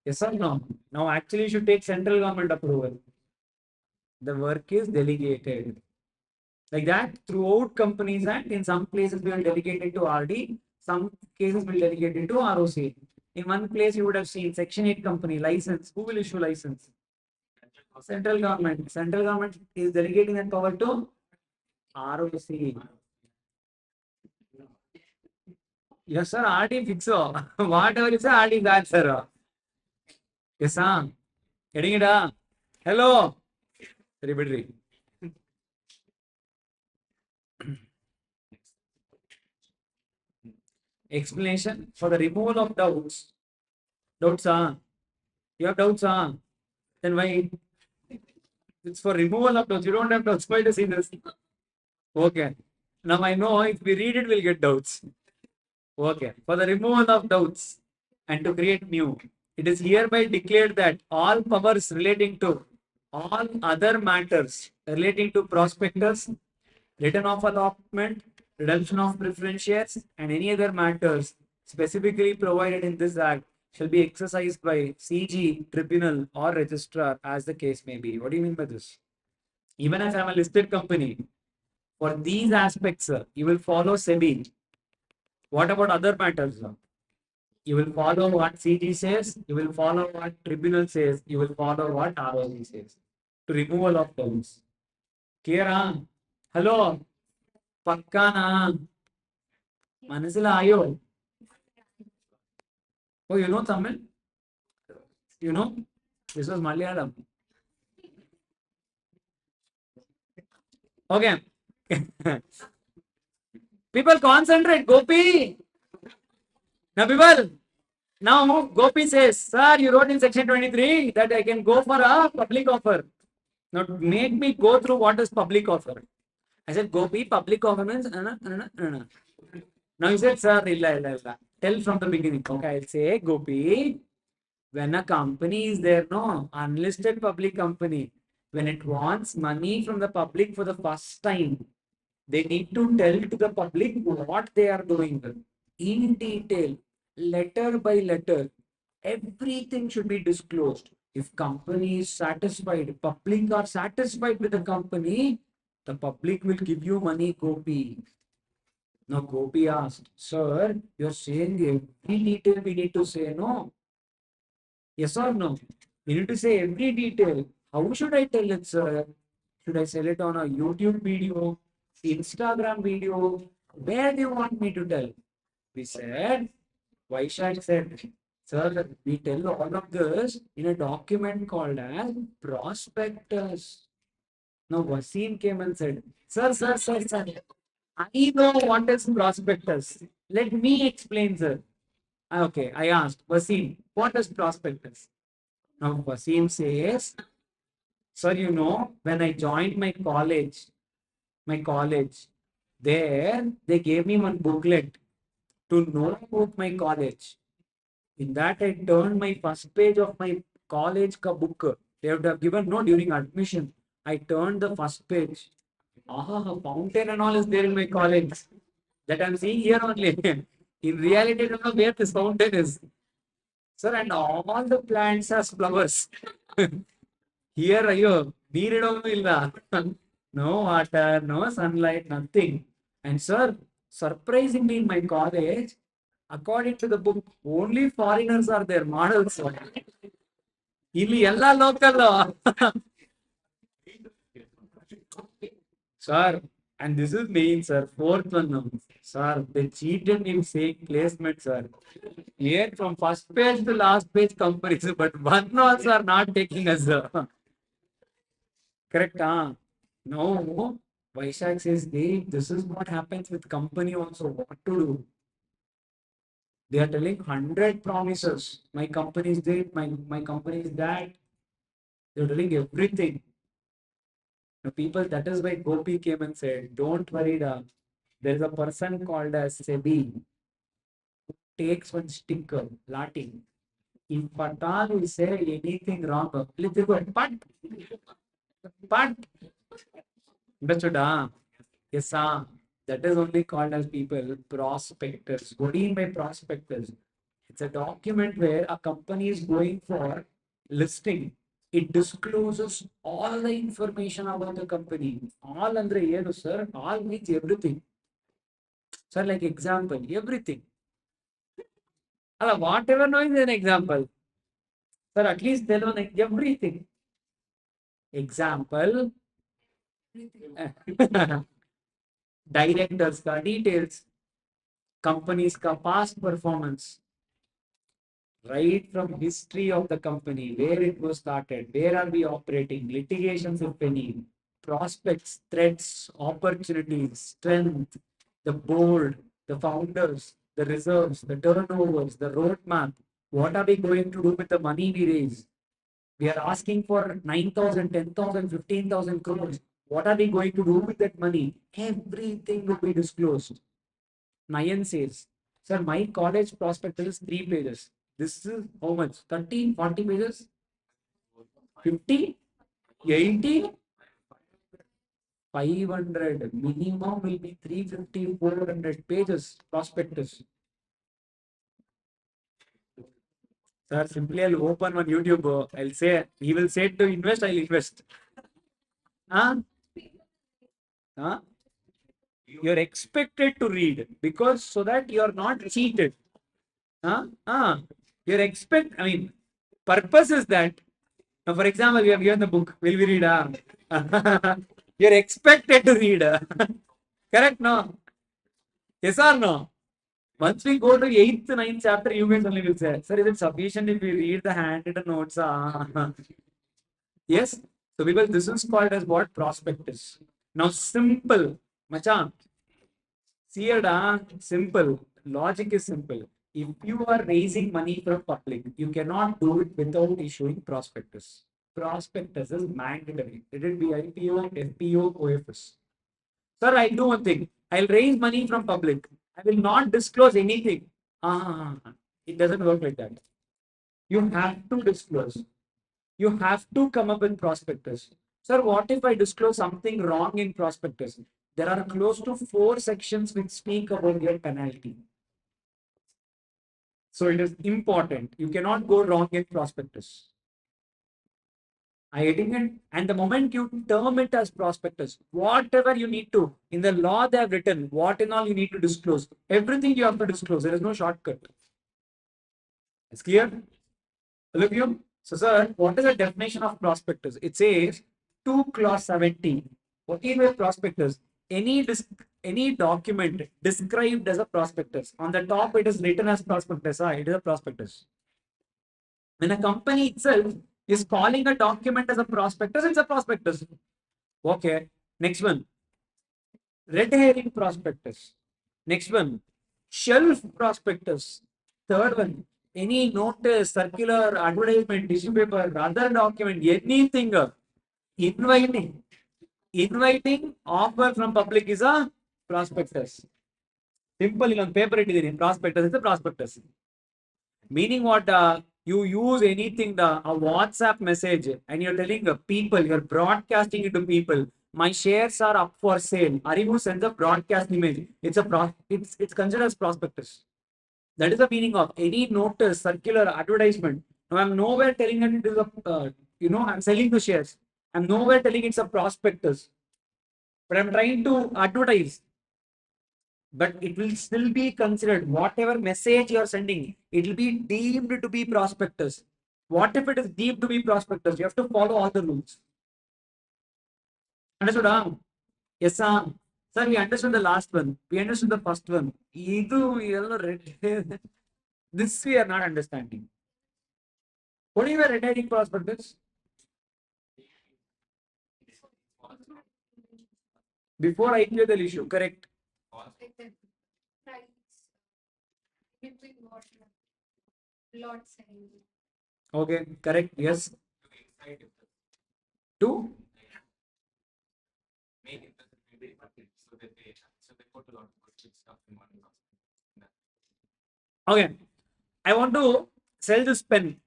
S1: Yes or no? Now, actually, you should take central government approval. The work is delegated. Like that, throughout Companies Act, in some places we will delegate it to RD, some cases will delegate it to ROC. In one place, you would have seen Section 8 company license. Who will issue license? Central government. Central government is delegating that power to ROC. Yes, sir. RD fix. Whatever you say, RD that, sir. Yes, sir. Getting it? Hello. Everybody. Explanation for the removal of doubts. Doubts, you have doubts, then why? It's for removal of doubts. You don't have doubts. Why to see this? Okay. Now I know if we read it, we'll get doubts. Okay. For the removal of doubts and to create new, it is hereby declared that all powers relating to all other matters relating to prospectus, written off allotment, redemption of preference shares, and any other matters specifically provided in this act shall be exercised by CG, tribunal, or registrar as the case may be. What do you mean by this? Even if I'm a listed company, for these aspects, you will follow SEBI. What about other matters? You will follow what CG says, you will follow what tribunal says, you will follow what ROC says. To removal of terms. Clear? Hello? Pakkana? Manasilayo? Oh, you know Tamil? You know? This was Malayalam. Okay. People concentrate. Gopi. Now, people. Now, Gopi says, sir, you wrote in section 23 that I can go for a public offer. Now, make me go through what is public offer. I said, Gopi, public offer means. Now you said, sir, illa. Tell from the beginning. Okay, I'll say, Gopi, when a company is there, no, unlisted public company, when it wants money from the public for the first time, they need to tell to the public what they are doing in detail, letter by letter. Everything should be disclosed. If company is satisfied, public are satisfied with the company, the public will give you money, Gopi. Now Gopi asked, sir, you're saying every detail we need to say, no? Yes or no? We need to say every detail. How should I tell it, sir? Should I sell it on a YouTube video, Instagram video? Where do you want me to tell? We said, Vaishak said, sir, we tell all of this in a document called as prospectus. Now Wasim came and said, sir, I know what is prospectus. Let me explain, sir. Okay, I asked, Wasim, what is prospectus? Now Wasim says, sir, when I joined my college, there they gave me one booklet to know about my college. In that, I turned my first page of my college book. They would have given no during admission. I turned the first page. Ah, fountain and all is there in my college. That I'm seeing here only. In reality, I don't know where this fountain is. Sir, and all the plants has flowers. Here, ಅಯ್ಯೋ ನೀರಿಡೋದು ಇಲ್ಲ. No water, no sunlight, nothing. And sir, surprisingly in my college, according to the book, only foreigners are there, models. ಇಲ್ಲಿ ಎಲ್ಲ local. Sir, and this is main, sir. Fourth one now. Sir, they cheated in saying placement, sir. Here from first page to last page comparison, but one also are not taking us. Correct, huh? No, Vaishak says, Dave, this is what happens with company also. What to do? They are telling 100 promises. My company is this, my company is that. They're telling everything. The people, that is why Gopi came and said, don't worry, da. There is a person called as Sebi who takes one sticker, Lati. If Patan will say anything wrong, please go, but, understood, yes, that is only called as people prospectors. What do you mean by prospectors? It's a document where a company is going for listing. It discloses all the information about the company. All andre ಏನು sir? All means everything. Sir, like example, everything. Whatever noise is an example. Sir, at least tell one everything. Example. Directors ka details. Companies ka past performance. Right from history of the company, where it was started, where are we operating, litigations if any, prospects, threats, opportunities, strength, the board, the founders, the reserves, the turnovers, the roadmap. What are we going to do with the money we raise? We are asking for 9,000, 10,000, 15,000 crores. What are we going to do with that money? Everything will be disclosed. Nayan says, sir, my college prospectus is 3 pages. This is how much? 30, 40 pages? 50? 80? 500. Minimum will be 350, 400 pages prospectus. Sir, simply I'll open one YouTube. I'll say, he will say to invest, I'll invest. Huh? Huh? You're expected to read because so that you're not cheated. Huh? You're purpose is that. Now, for example, we have given the book. Will we read? You're expected to read. Correct? No? Yes or no? Once we go to 8th, 9th chapter, you guys only will say, sir, is it sufficient if we read the handwritten notes? Yes? So, people, this is called as what? Prospectus. Now, simple. Machan. See it, simple. Logic is simple. If you are raising money from public, you cannot do it without issuing prospectus. Prospectus is mandatory. Let it be IPO, FPO, OFS. Sir, I'll do one thing. I'll raise money from public. I will not disclose anything. It doesn't work like that. You have to disclose. You have to come up with prospectus. Sir, what if I disclose something wrong in prospectus? There are close to 4 sections which speak about your penalty. So it is important. You cannot go wrong in prospectus. I getting it? And the moment you term it as prospectus, whatever you need to, in the law they have written, what and all you need to disclose, everything you have to disclose. There is no shortcut. It's clear? All of you? So, sir, what is the definition of prospectus? It says 2 clause 70. What is a prospectus? Any document described as a prospectus. On the top, it is written as prospectus. It is a prospectus. When a company itself is calling a document as a prospectus, it's a prospectus. Okay. Next one. Red herring prospectus. Next one. Shelf prospectus. Third one. Any notice, circular, advertisement, tissue paper, other document, anything. Inviting offer from public is a prospectus. Simple on paper it is prospectus. It's a prospectus. Meaning what? You use anything, a WhatsApp message, and you're telling people, you're broadcasting it to people. My shares are up for sale. Arivu sends a broadcast image. It's considered as prospectus. That is the meaning of any notice, circular, advertisement. Now I'm nowhere telling it is a, I'm selling the shares. I'm nowhere telling it's a prospectus, but I'm trying to advertise. But it will still be considered, whatever message you are sending, it will be deemed to be prospectus. What if it is deemed to be prospectus? You have to follow all the rules. Understood? Yes, sir. Sir, we understood the last one. We understood the first one. This we are not understanding. What do you mean red herring prospectus? Before IPO they'll issue, correct? Okay, correct. Yes. Two. Okay. I want to sell this pen.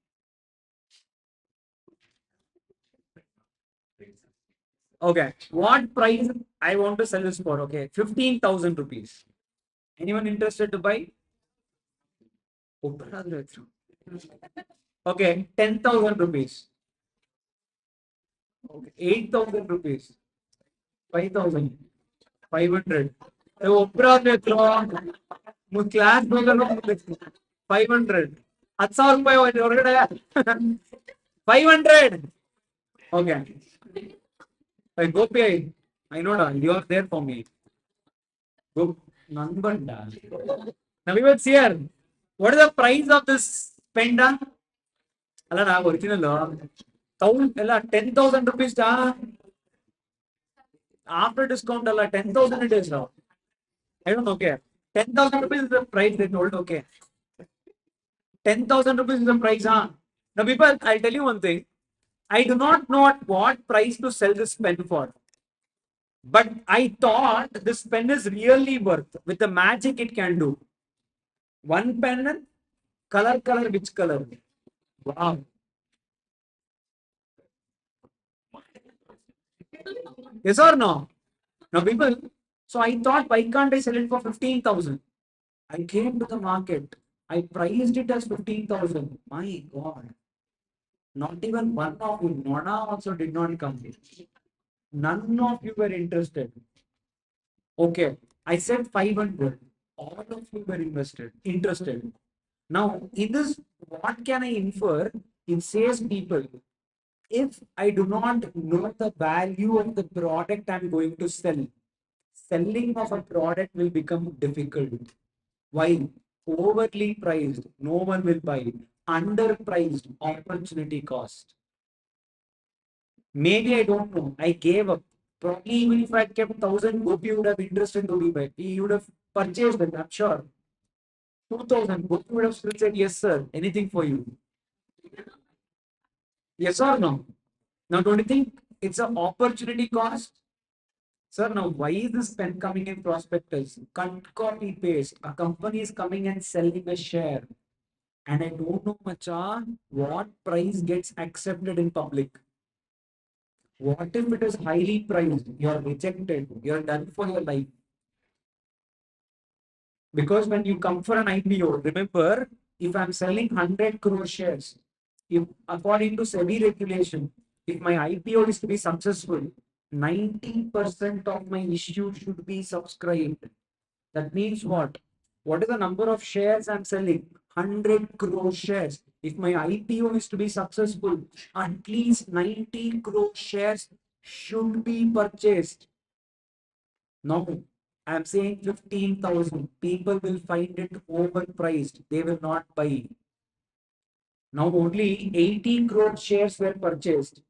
S1: Okay. What price I want to sell this for? Okay. 15,000 rupees. Anyone interested to buy? Okay. 10,000 rupees. Okay. 8,000 rupees. 5,000. 500. Class 500. 10,000 ರೂಪಾಯಿ ಹೊರಗಡೆ 500. Okay. Gopi, I know you are there for me. Go, Nanbanda. Now we will see here. What is the price of this pen? Alla original. 10,000 rupees. After discount, 10,000 it is now. I don't know. Okay. 10,000 rupees is the price they told. Okay. 10,000 rupees is the price. Now, people, I'll tell you one thing. I do not know at what price to sell this pen for. But I thought this pen is really worth with the magic it can do. One pen, color, which color? Wow. Yes or no? Now, people, so I thought, why can't I sell it for 15,000? I came to the market. I priced it as 15,000. My God. Not even one of you, Nona also did not come. None of you were interested. Okay, I said 500. All of you were interested. Now, in this, what can I infer? It says people, if I do not know the value of the product I'm going to sell, selling of a product will become difficult. Why? Overly priced, no one will buy. Underpriced, opportunity cost. Maybe I don't know. I gave up. Probably even if I kept 1,000, Gopi would have interested to be buy. He would have purchased it, I'm sure. 2,000, Gopi would have still said, yes, sir, anything for you. Yes or no? Now, don't you think it's an opportunity cost? Sir, now why is this pen coming in prospectus? Cut, copy, paste. A company is coming and selling a share. And I don't know, macha, what price gets accepted in public. What if it is highly priced? You're rejected. You're done for your life. Because when you come for an IPO, remember, if I'm selling 100 crore shares, if according to SEBI regulation, if my IPO is to be successful, 90% of my issue should be subscribed. That means what? What is the number of shares I'm selling? 100 crore shares. If my IPO is to be successful, at least 90 crore shares should be purchased. No, I'm saying 15,000. People will find it overpriced. They will not buy. Now only 18 crore shares were purchased.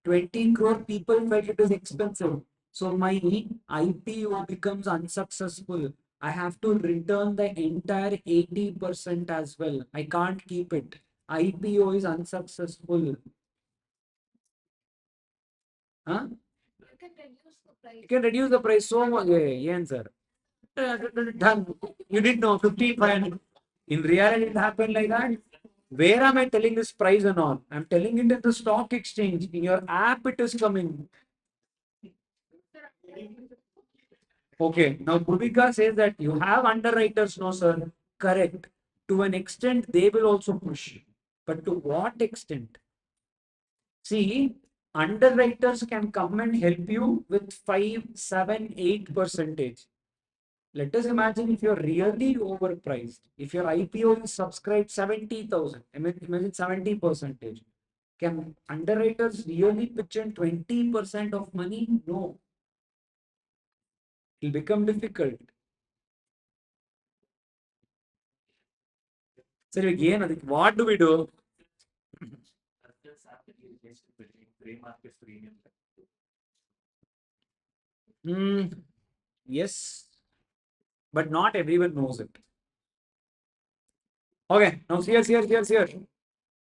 S1: 20 crore people felt it is expensive. So my IPO becomes unsuccessful. I have to return the entire 80% as well. I can't keep it. IPO is unsuccessful. Huh? You can reduce the price so much. Yeah, sir. Done. You didn't know 15,500. In reality, it happened like that. Where am I telling this price and all? I'm telling it at the stock exchange. In your app, it is coming. Okay. Now, Bhumika says that you have underwriters. No, sir. Correct. To an extent, they will also push. But to what extent? See, underwriters can come and help you with 5, 7, 8%. Let us imagine if you're really overpriced. If your IPO is subscribed 70,000, imagine 70%. Can underwriters really pitch in 20% of money? No. It will become difficult. So again, what do we do? Hmm, yes, but not everyone knows it. Okay, now here.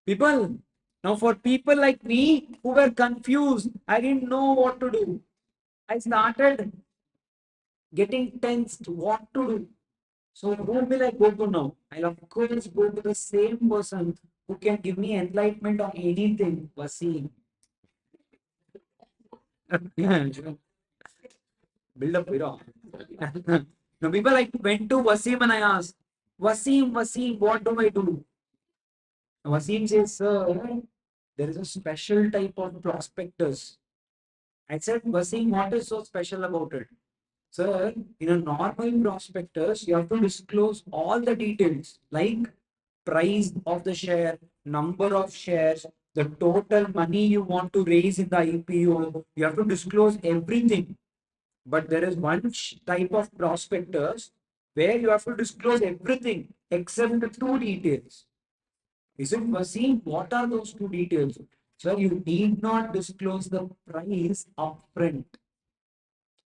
S1: People, now for people like me who were confused, I didn't know what to do. I started getting tensed, what to do. So who will I go to now? I'll of course go to the same person who can give me enlightenment on anything, Wasim. Build up, Now people like went to Wasim and I asked, Wasim, what do I do? Wasim says, sir, there is a special type of prospectus. I said, Wasim, what is so special about it? Sir, in a normal prospectus, you have to disclose all the details like price of the share, number of shares, the total money you want to raise in the IPO. You have to disclose everything. But there is one type of prospectus where you have to disclose everything except the two details. Is it Wasim? What are those two details? Sir, you need not disclose the price upfront.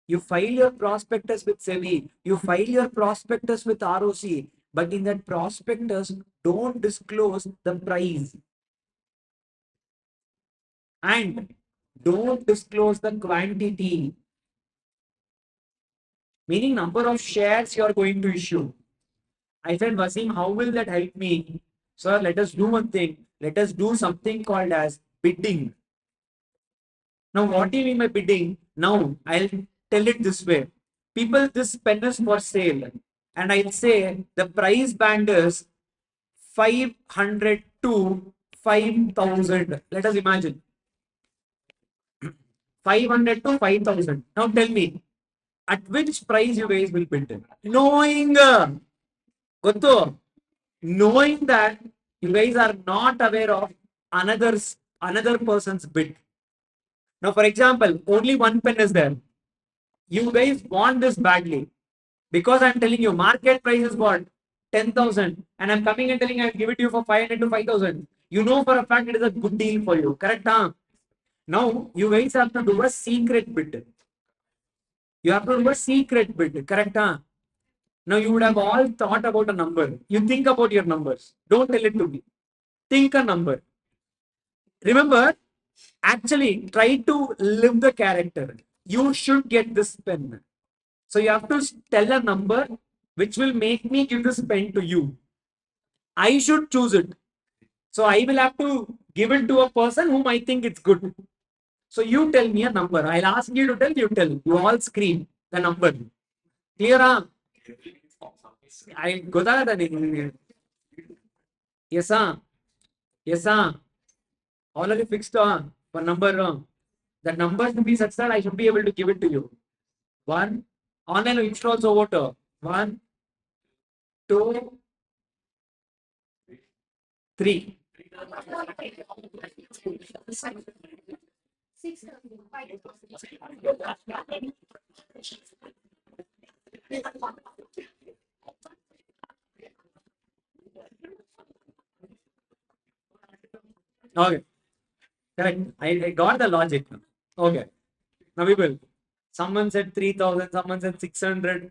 S1: You file your prospectus with SEBI, you file your prospectus with ROC, but in that prospectus, don't disclose the price and don't disclose the quantity, meaning number of shares you are going to issue. I said, Wasim, how will that help me? Sir, let us do one thing. Let us do something called as bidding. Now, what do you mean by bidding? Now, I'll tell it this way. People, this pen is for sale. And I'll say the price band is 500 to 5,000. Let us imagine 500 to 5,000. Now tell me, at which price you guys will bid? Knowing, Gotto, knowing that you guys are not aware of another person's bid. Now, for example, only one pen is there. You guys want this badly because I'm telling you, market price is what 10,000, and I'm coming and telling I'll give it to you for 500 to 5,000. You know for a fact it is a good deal for you, correct? Huh? Now you guys have to do a secret bid. You have to do a secret bid, correct? Huh? Now you would have all thought about a number. You think about your numbers. Don't tell it to me. Think a number. Remember, actually try to live the character. you should get this pen. So you have to tell a number which will make me give this pen to you. I should choose it. So I will have to give it to a person whom I think it's good. So you tell me a number. I'll ask you to tell, you tell. You all scream the number. Clear? I ಗೊತ್ತಾಗದ ನಿಮ್ಗೆ yes yes all of you fixed for number that number to be such that I should be able to give it to you. One online install so what 1 2 3 okay correct. I got the logic. Okay, now we will. Someone said 3,000, someone said 600,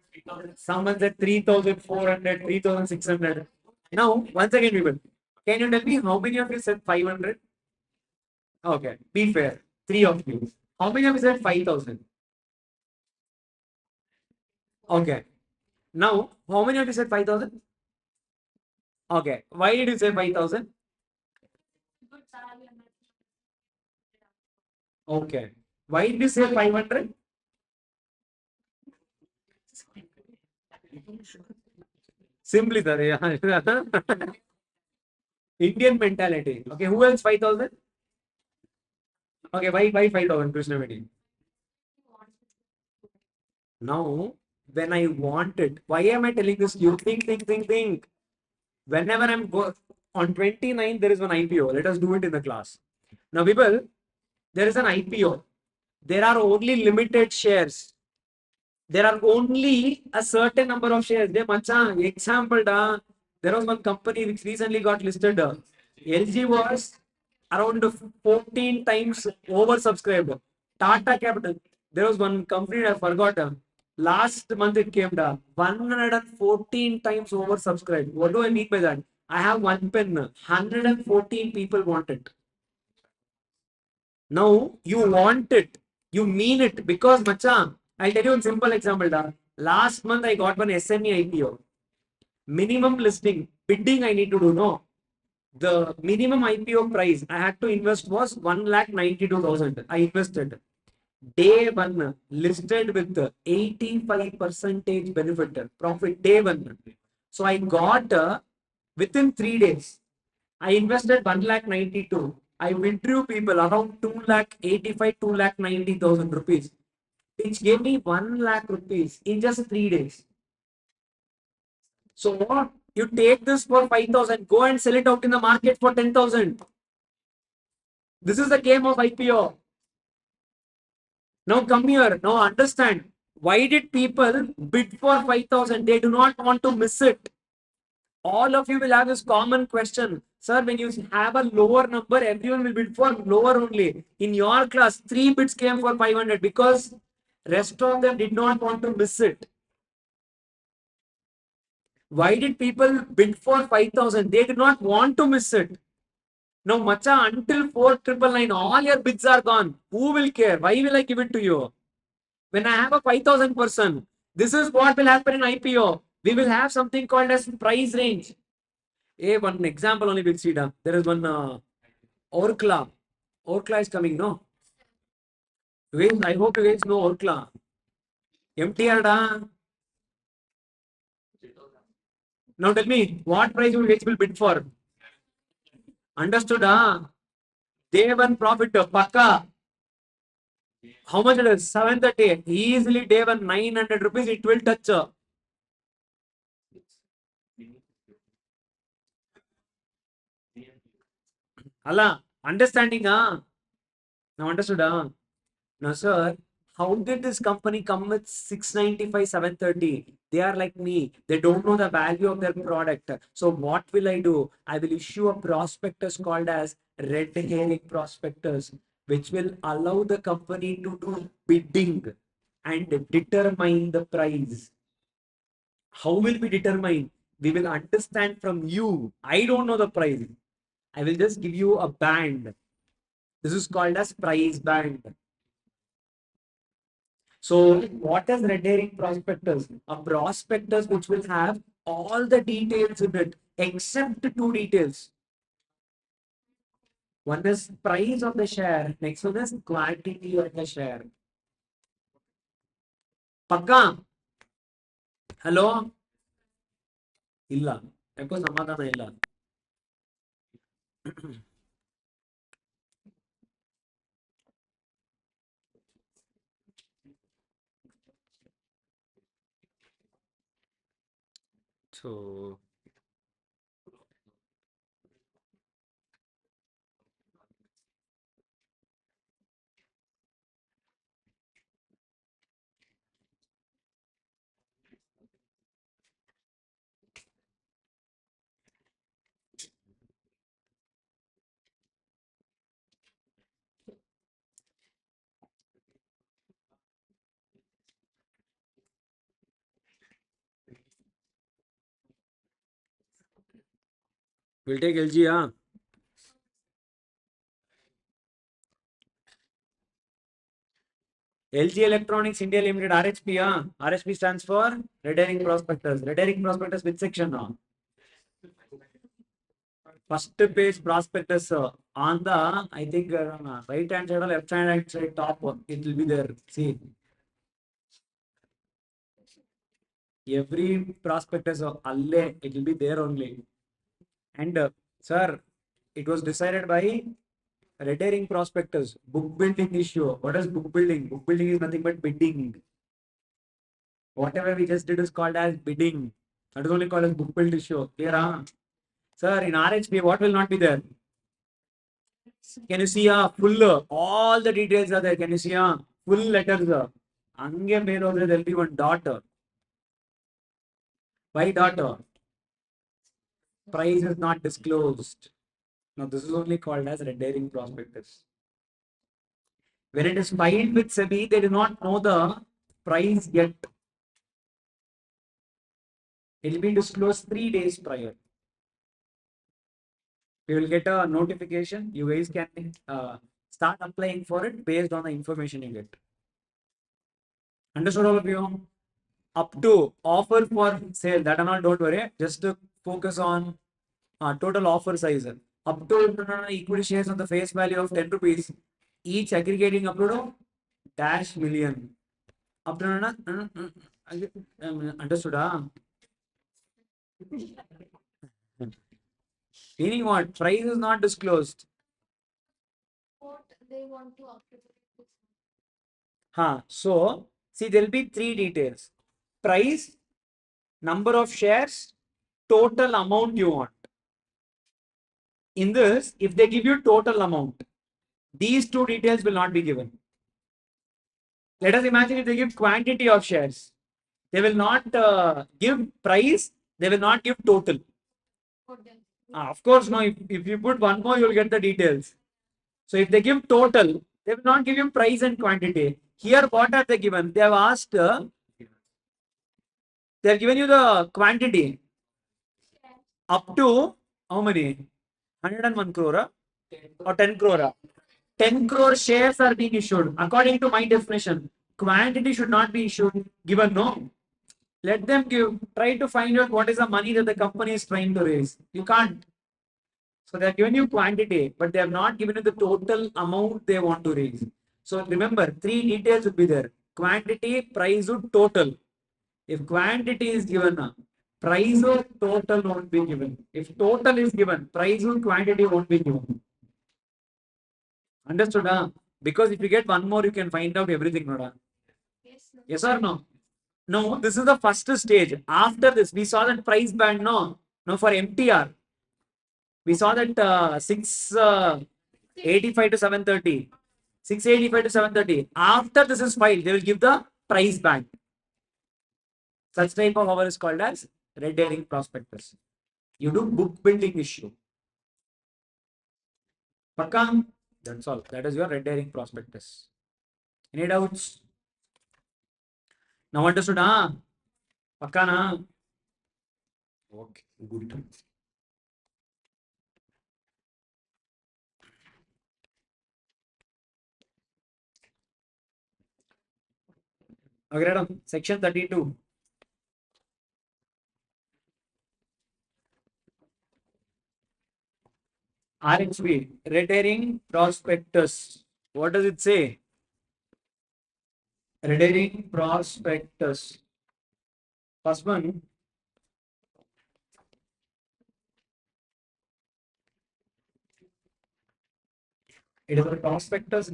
S1: someone said 3,400, 3,600. Now, once again, we will. Can you tell me how many of you said 500? Okay, be fair. 3 of you. How many of you said 5,000? Okay. Now, how many of you said 5,000? Okay. Why did you say 5,000? Okay. Why did you say 500? Simply, sir. Yeah. Indian mentality. Okay, who else 5,000? Okay, why 5,000, Krishna Vedi? Now, when I want it, why am I telling this? You think. Whenever I'm on 29th, there is one IPO. Let us do it in the class. Now, people, there is an IPO. There are only limited shares. There are only a certain number of shares. Example, there was one company which recently got listed. LG was around 14 times oversubscribed. Tata Capital, there was one company I forgot. Last month it came down 114 times oversubscribed. What do I mean by that? I have one pen. 114 people want it. Now you want it. You mean it because macha. I'll tell you a simple example. Last month I got one SME IPO. Minimum listing, bidding I need to do. No. The minimum IPO price I had to invest was 1,92,000. I invested. Day one listed with 85% benefit profit day one. So I got within 3 days. I invested 1,92,000. I withdrew people around 2,85,000, 2,90,000 rupees, which gave me 1,00,000 rupees in just 3 days. So you take this for 5,000, go and sell it out in the market for 10,000. This is the game of IPO. Now come here. Now understand. Why did people bid for 5,000? They do not want to miss it. All of you will have this common question. Sir, when you have a lower number, everyone will bid for lower only. In your class, 3 bids came for 500 because rest of them did not want to miss it. Why did people bid for 5,000? They did not want to miss it. Now, macha, until 4,999, all your bids are gone. Who will care? Why will I give it to you? When I have a 5,000 person, this is what will happen in IPO. We will have something called as price range. One example only we'll see. There is one Orkla. Orkla is coming, no? I hope you guys know Orkla. MTR da. Now tell me, what price you guys will bid for? Understood? Day one profit, Paka. How much it is? 730. Easily day one, 900 rupees. It will touch. Allah, understanding? Now understood? Now, sir, how did this company come with 695, 730? They are like me. They don't know the value of their product. So what will I do? I will issue a prospectus called as red herring prospectus, which will allow the company to do bidding and determine the price. How will we determine? We will understand from you. I don't know the price. I will just give you a band. This is called as price band. So what is red herring prospectus? A prospectus which will have all the details in it except two details. One is price of the share, next one is quantity of the share. Pakka? Hello? ಇಲ್ಲ ಯಾಕೋ ಸಮಾಧಾನ ಇಲ್ಲ. So we'll take LG, huh? LG Electronics India Limited, RHP, huh? RHP stands for Red Herring Prospectus. Red Herring Prospectus, which section now? First page prospectus on the, I think, right hand side or left hand side top, it will be there. See, every prospectus, it will be there only. And sir, it was decided by red herring prospectus, book building issue. What is book building? Book building is nothing but bidding. Whatever we just did is called as bidding. That is only called as book build issue. Clear, huh? Sir, in RHP, what will not be there? Can you see full? All the details are there. Can you see full letters? Ange there will be one dot. Why dot? Price is not disclosed. Now, this is only called as red herring prospectus. When it is filed with SEBI, they do not know the price yet. It will be disclosed 3 days prior. You will get a notification. You guys can start applying for it based on the information you get. Understood all of you? Up to offer for sale. That and all, don't worry. Just to focus on total offer size. Up to equity shares on the face value of 10 rupees. Each aggregating up to dash million. Up to understood? Meaning what? Price is not disclosed. What they want to so see, there will be 3 details: price, number of shares, total amount you want. In this, if they give you total amount, these 2 details will not be given. Let us imagine if they give quantity of shares, they will not give price, they will not give total. Of course, no. If you put one more, you will get the details. So if they give total, they will not give you price and quantity. Here, what are they given? They have asked, they have given you the quantity up to how many? 101 crore or 10 crore? 10 crore shares are being issued. According to my definition, quantity should not be issued, given, no. Let them give, try to find out what is the money that the company is trying to raise. You can't. So they have given you quantity, but they have not given you the total amount they want to raise. So remember, 3 details will be there: quantity, price, total. If quantity is given, price or total won't be given. If total is given, price or quantity won't be given. Understood? Because if you get one more, you can find out everything. Yes or no? No, this is the first stage. After this, we saw that price band. No, for MTR. We saw that 685 to 730. 685 to 730. After this is filed, they will give the price band. Such type of offer is called as red herring prospectus. You do book building issue. Pakka? That's all. That is your red herring prospectus. Any doubts? Now understood, Pakka na? Okay, good. Okay, madam. Section 32. RHP, Red Herring Prospectus. What does it say? Red Herring Prospectus. First one, it is a prospectus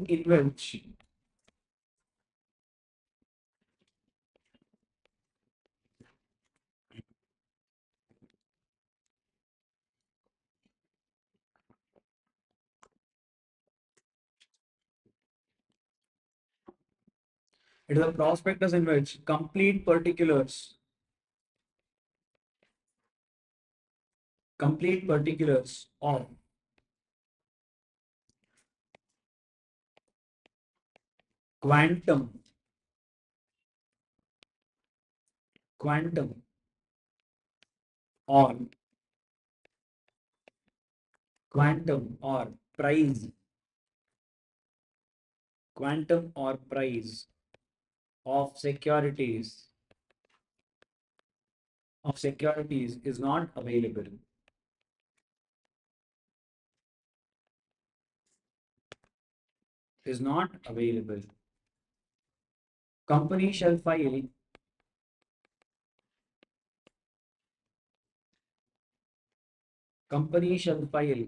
S1: in which complete particulars of quantum, quantum or price, quantum or price of securities is not available. Is not available. Company shall file company shall file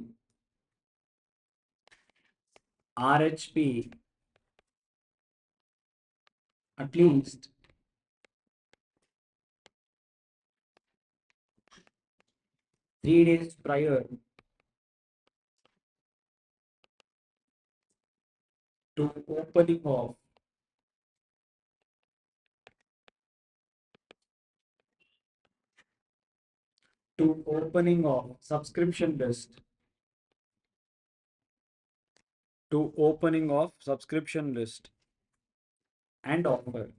S1: RHP at least 3 days prior to opening of subscription list and offer.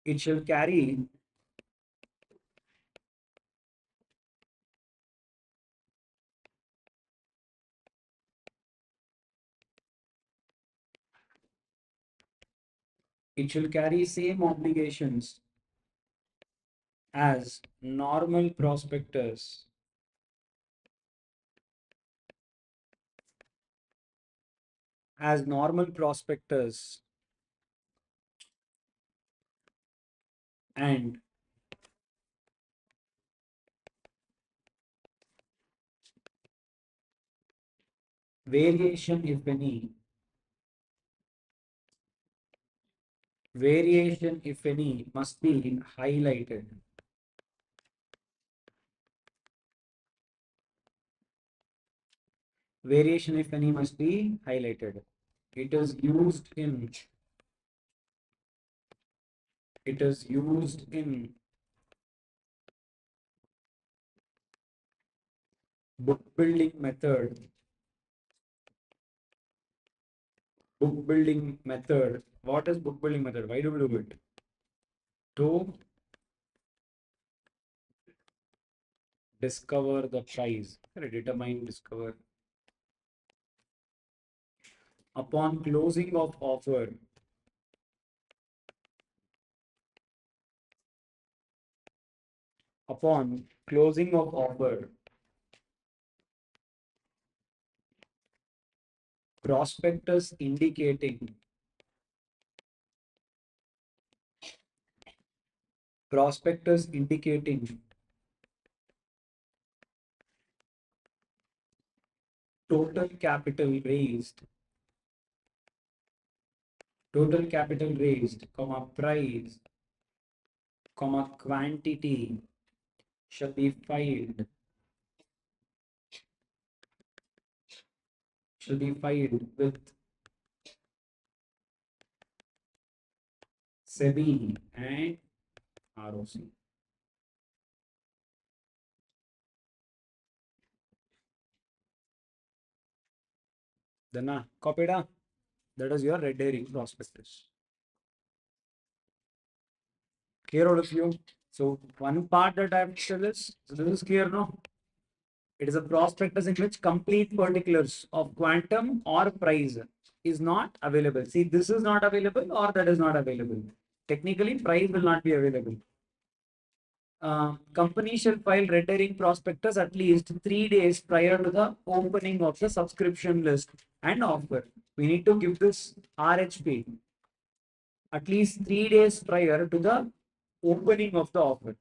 S1: It shall carry same obligations as normal prospectus and variation if any must be highlighted. Variation if any must be highlighted. It is used in book building method. Book building method. What is book building method? Why do we do it? To discover the price. Determine, discover. Upon closing of offer, prospectus indicating total capital raised, comma price, comma quantity shall be filed with SEBI and ROC. Then copy da. That is your red herring prospectus. Clear all of you? So one part that I have to tell is, so this is clear, no? It is a prospectus in which complete particulars of quantum or price is not available. See, this is not available or that is not available. Technically, price will not be available. Company shall file red herring prospectus at least 3 days prior to the opening of the subscription list and offer. We need to give this RHP at least 3 days prior to the opening of the offer.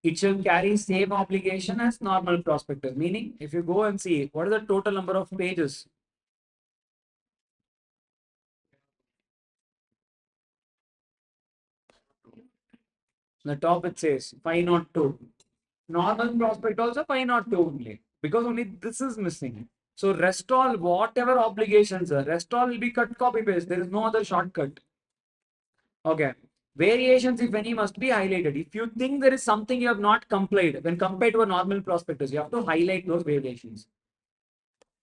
S1: It shall carry same obligation as normal prospectus. Meaning, if you go and see what is the total number of pages, the top it says 502. Normal prospect also 502 only, because only this is missing. So rest all, whatever obligations are, rest all will be cut, copy paste. There is no other shortcut. Okay. Variations, if any, must be highlighted. If you think there is something you have not complied, when compared to a normal prospectus, you have to highlight those variations.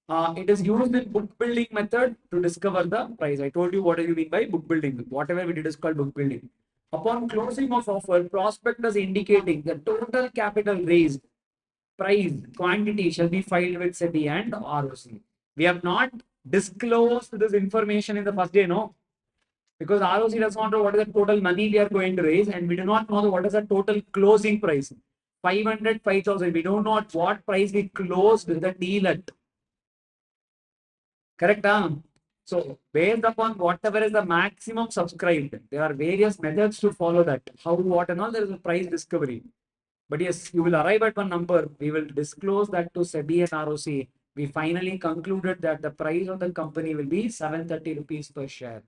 S1: It is used in book building method to discover the price. I told you what do you mean by book building. Whatever we did is called book building. Upon closing of offer, prospectus indicating the total capital raised, price, quantity shall be filed with SEBI and ROC. We have not disclosed this information in the first day, no? Because ROC does not know what is the total money we are going to raise, and we do not know what is the total closing price. 500, 5,000. We don't know at what price we closed the deal at. Correct? Huh? So, based upon whatever is the maximum subscribed, there are various methods to follow that. How, what, and all, there is a price discovery. But yes, you will arrive at one number. We will disclose that to SEBI and ROC. We finally concluded that the price of the company will be 730 rupees per share.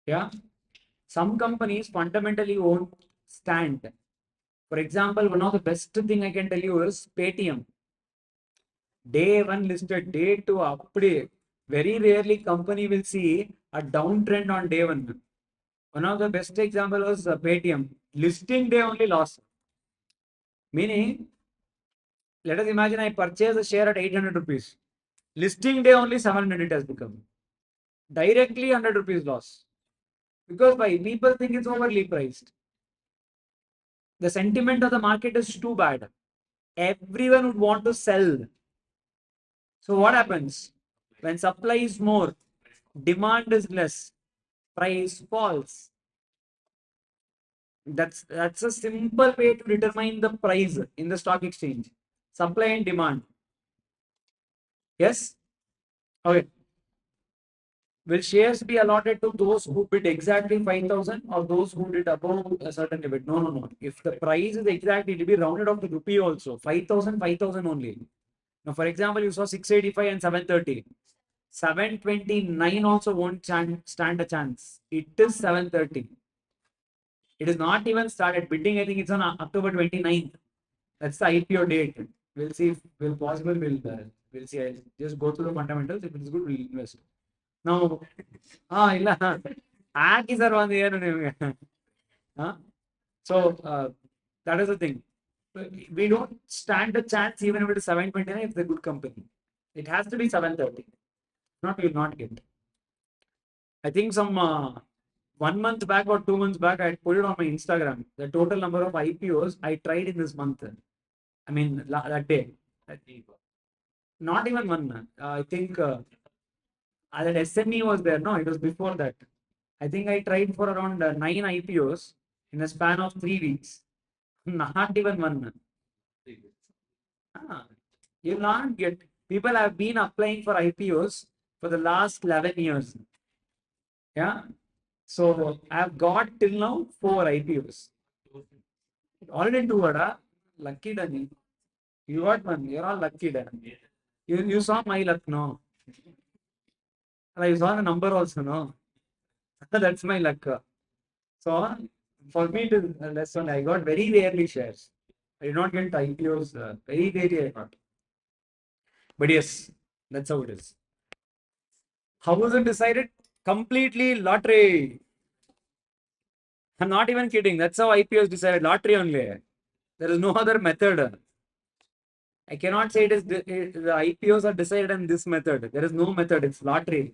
S1: Yeah. Some companies fundamentally won't stand. For example, one of the best thing I can tell you is Paytm. Day one listed, day two update. Very rarely company will see a downtrend on day one. One of the best example was Paytm. Listing day only loss. Meaning, let us imagine I purchase a share at 800 rupees. Listing day only 700 it has become. Directly 100 rupees loss. Because why? People think it's overly priced. The sentiment of the market is too bad. Everyone would want to sell. So what happens? When supply is more, demand is less, price falls. That's a simple way to determine the price in the stock exchange. Supply and demand. Yes? Okay. Will shares be allotted to those who bid exactly 5,000 or those who did above a certain limit? No, no, no. If the price is exactly, it will be rounded off to rupee also. 5,000, 5,000 only. Now, for example, you saw 685 and 730. 729 also won't stand a chance. It is 730. It is not even started bidding. I think it's on October 29th. That's the IPO date. We'll see if we'll possible. We'll see. I'll just go through the fundamentals. If it is good, we'll invest. Now, ಇಲ್ಲ ಹಾಕಿ sir ಒಂದು ಏನು ನಿಮಗೆ so that is the thing. We don't stand a chance even if it is 729 if it's a good company. It has to be 730. Not we will not get. I think some 1 month back or 2 months back, I put it on my Instagram. The total number of IPOs I tried in this month. I mean, that day. Not even one. I think that SME was there. No, it was before that. I think I tried for around 9 IPOs in a span of 3 weeks. Not even one. You'll not get. People have been applying for IPOs for the last 11 years. Yeah. So I've got till now 4 IPOs. Already 2, lucky Danny. You got one. You're all lucky, Danny. You saw my luck, no? You saw the number also, no? That's my luck. So for me, it is less one. I got very rarely shares. I did not get IPOs. Very rarely I got. But yes, that's how it is. How was it decided? Completely lottery. I'm not even kidding. That's how IPOs decided. Lottery only. There is no other method. I cannot say it is the IPOs are decided in this method. There is no method. It's lottery.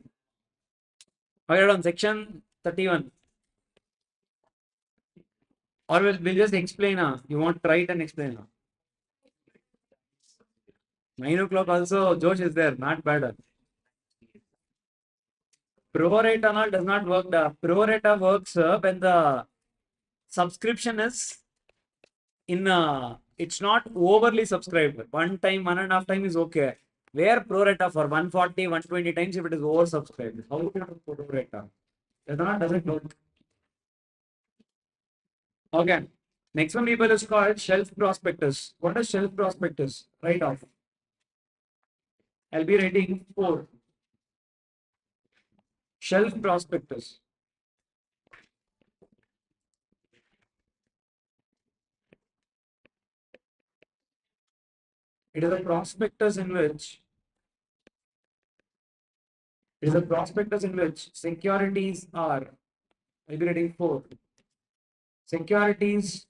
S1: Okay, on section 31. Or we'll just explain. You want to write and explain. 9 o'clock also, Josh is there, not bad. Pro rata and all does not work. The pro rata works when the subscription is it's not overly subscribed. One time, 1.5 time is okay. Where pro rata for 140, 120 times if it is oversubscribed. How can you pro rata? Doesn't work. Okay. Next one people is called shelf prospectus. What is shelf prospectus? Write off. I'll be writing 4. Shelf prospectus. It is a prospectus in which securities are, I'll be writing 4. Securities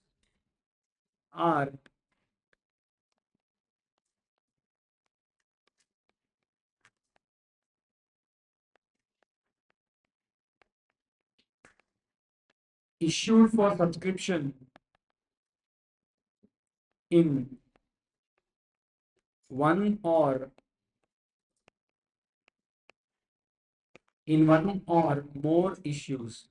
S1: are issued for subscription in one or more issues.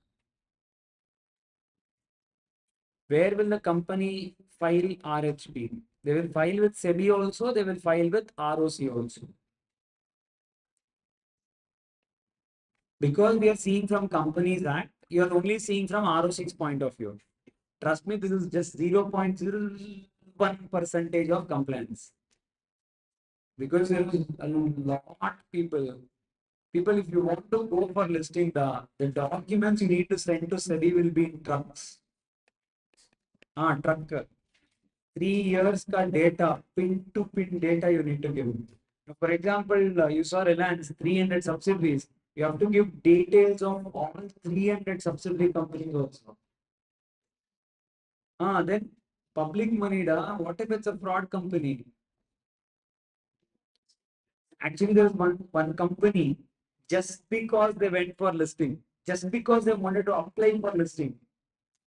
S1: Where will the company file RHP? They will file with SEBI also, they will file with ROC also. Because we are seeing from Companies Act, you are only seeing from ROC's point of view. Trust me, this is just 0.01% of compliance. Because there is a lot people, if you want to go for listing, the documents you need to send to SEBI will be in trucks. Truck. 3 years ka data, pin to pin data you need to give. For example, you saw Reliance 300 subsidiaries. You have to give details of all 300 subsidiary companies also. Then public money, what if it's a fraud company? Actually, there's one company, just because they went for listing, just because they wanted to apply for listing,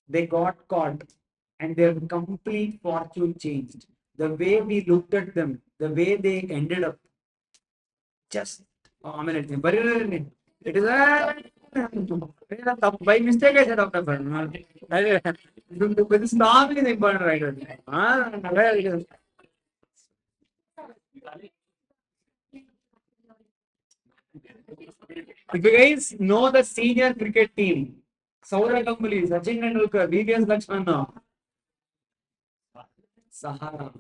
S1: they got caught and their complete fortune changed. The way we looked at them, the way they ended up, just, I mean, it is by mistake I said Dr. With storm is important, right? If you guys know the senior cricket team, Saurabh Ganguly, Sachin Tendulkar, VVS Lakshmana, Sahara.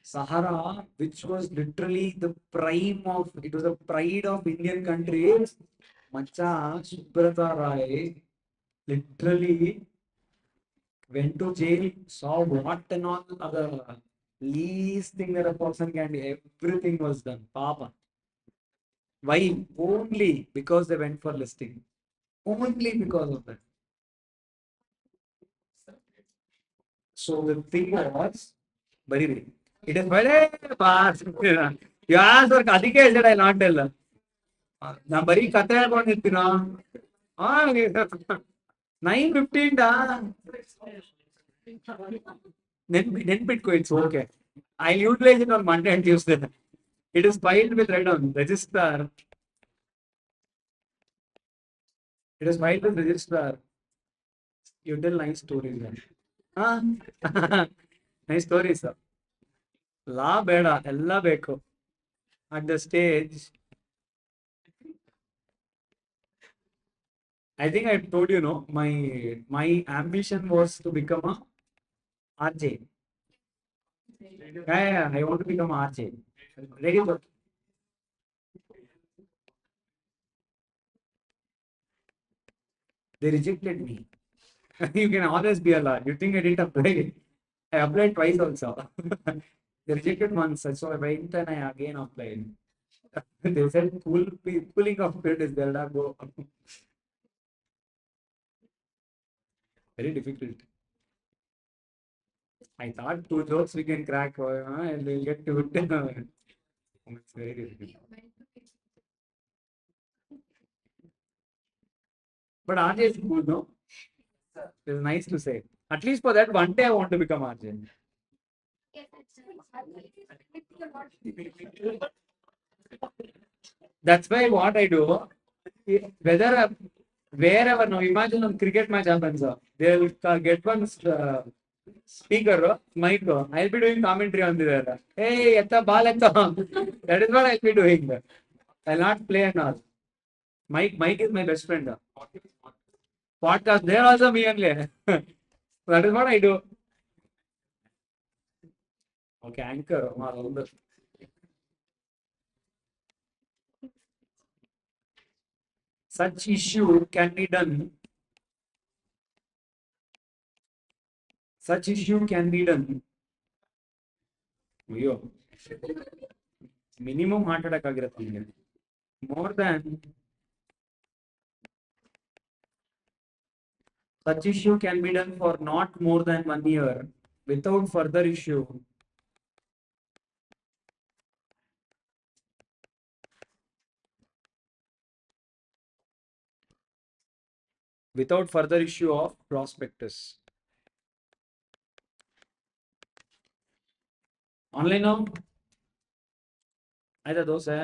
S1: Sahara, which was literally the prime of, it was the pride of Indian country. Macha Subrata Rai literally went to jail, saw what and all other least thing that a person can do. Everything was done. Papa. Why? Only because they went for listing. Only because of that. So the thing was, very it is very fast. You ask for Kadike, I said I'll not tell. ನಾ ಬರೀ ಕತೆ ಹೇಳ್ಕೊಂಡಿರ್ತೀನ 9:15 ನೆನ್ಪಿಟ್ಕೋ it's okay I utilise it on Monday and Tuesday it is filled with right on register it is filled with register you tell nice stories nice stories ಲಾ ಬೇಡ ಎಲ್ಲ ಬೇಕು at the stage I think I told you, no, my ambition was to become a RJ. Yeah, I want to become RJ. Ready? They rejected me. You can always be a lawyer. You think I didn't apply? I applied twice also. They rejected once, so I went and I again applied. They said cooling off period is there. Go. Very difficult. I thought 2 jokes we can crack and we'll get to it. It's very difficult. But RJ is cool, no? It's nice to say. At least for that one day, I want to become RJ. That's why what I do, whether wherever now, imagine a cricket match happens, they'll get one speaker, mic. I'll be doing commentary on there. Hey, etta ball etta. That is what I'll be doing. I'll not play and all. Mike is my best friend. Podcast, there also me only. That is what I do. Okay, anchor. Such issue can be done. Such issue can be done. ಅಯ್ಯೋ minimum ಮಾತಾಡಕ್ಕಾಗಿರತ್ತೆ ನಿಮಗೆ more than such issue can be done for not more than 1 year without further issue of prospectus. Online now ಆಯ್ತಾ dosa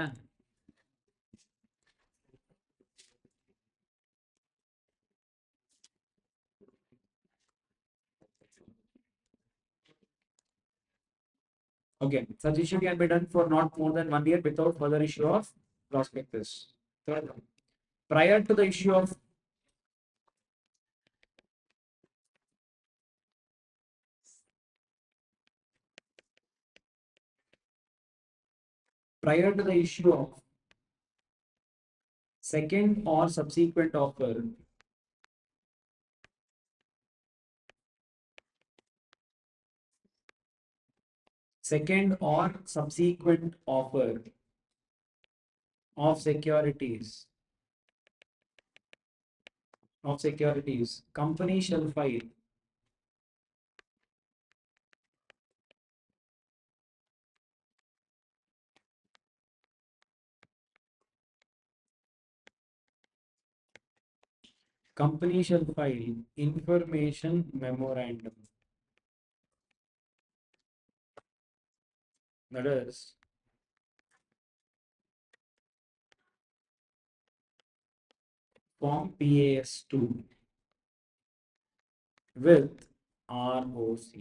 S1: okay, such issue can be done for not more than 1 year without further issue of prospectus. Third one, prior to the issue of second or subsequent offer, second or subsequent offer of securities, company shall file information memorandum, that is form PAS2 with ROC.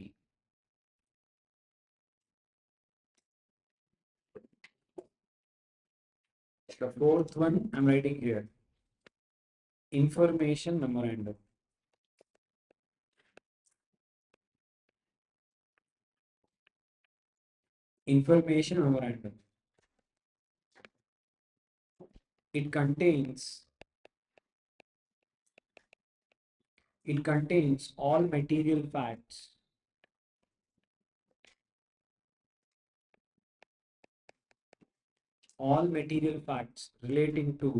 S1: The fourth one I'm writing here, information memorandum. Information memorandum. It contains all material facts relating to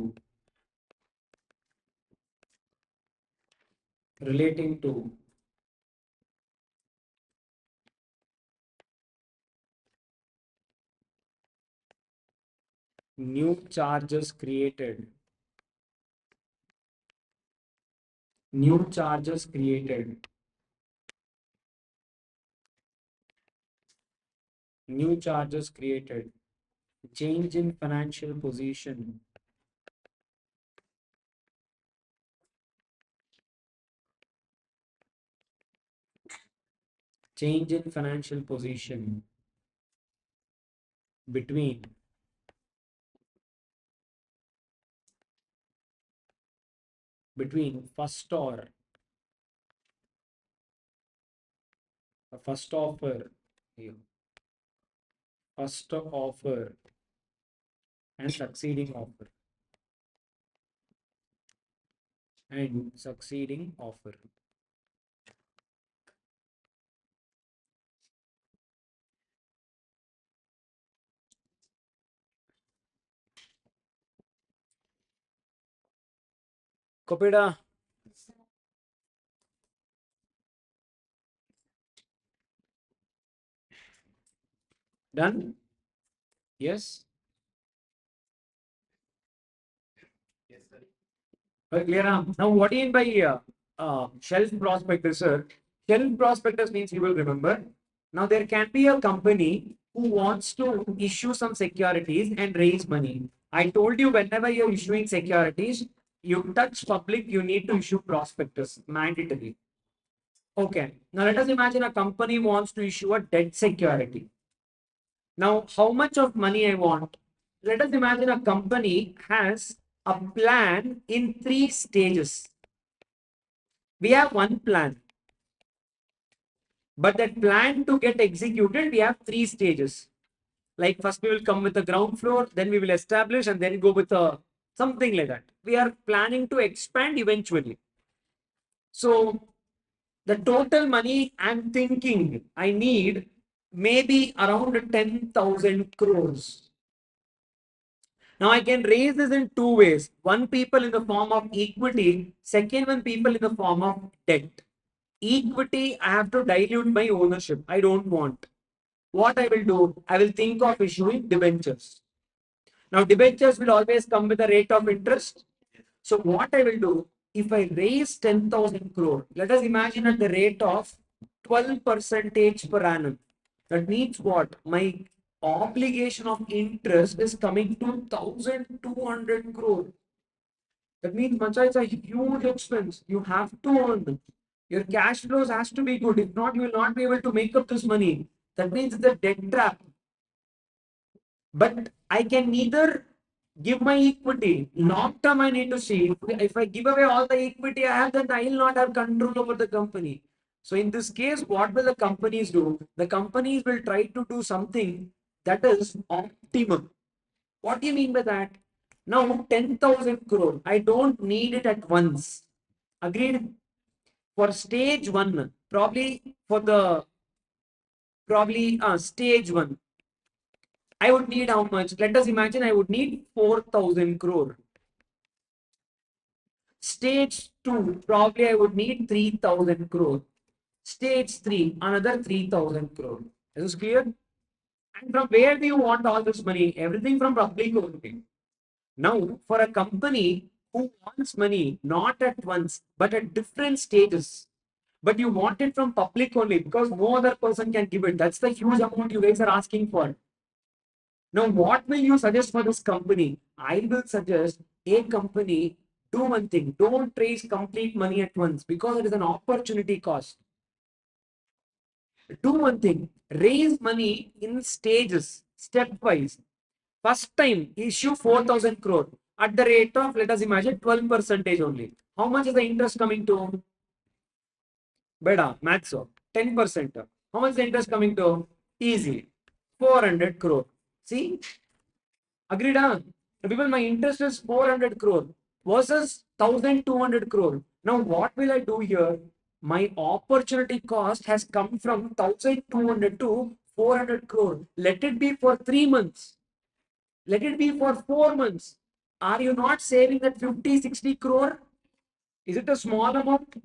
S1: new charges created change in financial position, between first offer and succeeding offer. Kopida. Done? Yes? Clear? Now, what do you mean by shelf prospectus, sir? Shelf prospectus means you will remember Now there can be a company who wants to issue some securities and raise money. I told you whenever you're issuing securities, you touch public, you need to issue prospectus mandatory. Okay. Now let us imagine a company wants to issue a debt security. Now, how much of money I want? Let us imagine a company has a plan in 3 stages. We have one plan, but that plan to get executed, we have 3 stages. Like first we will come with the ground floor, then we will establish and then go with a something like that. We are planning to expand eventually. So the total money I'm thinking I need maybe around 10,000 crores. Now I can raise this in two ways. One, people in the form of equity. Second one, people in the form of debt. Equity, I have to dilute my ownership. I don't want. What I will do, I will think of issuing debentures. Now debentures will always come with a rate of interest. So what I will do, if I raise 10,000 crore, let us imagine at the rate of 12% per annum. That means what? My obligation of interest is coming to 1,200 crore. That means, Macha, it's a huge expense. You have to earn. Your cash flows has to be good. If not, you will not be able to make up this money. That means it's a debt trap. But I can neither give my equity. Long term, I need to see. If I give away all the equity I have, then I will not have control over the company. So in this case, what will the companies do? The companies will try to do something that is optimum. What do you mean by that? Now, 10,000 crore. I don't need it at once. Agreed? For stage one, probably stage one, I would need how much? Let us imagine I would need 4,000 crore. Stage 2, probably I would need 3,000 crore. Stage 3, another 3,000 crore. Is this clear? And from where do you want all this money? Everything from public only. Now, for a company who wants money not at once, but at different stages, but you want it from public only because no other person can give it. That's the huge amount you guys are asking for. Now, what will you suggest for this company? I will suggest a company do one thing. Don't raise complete money at once because it is an opportunity cost. Do one thing. Raise money in stages, stepwise. First time, issue 4,000 crore at the rate of, let us imagine, 12% only. How much is the interest coming to? Beda, maths, 10%. How much is the interest coming to? Easy. 400 crore. See? Agreed, huh? People, my interest is 400 crore versus 1,200 crore. Now, what will I do here? My opportunity cost has come from 1,200 to 400 crore. Let it be for 3 months. Let it be for 4 months. Are you not saving that 50, 60 crore? Is it a small amount?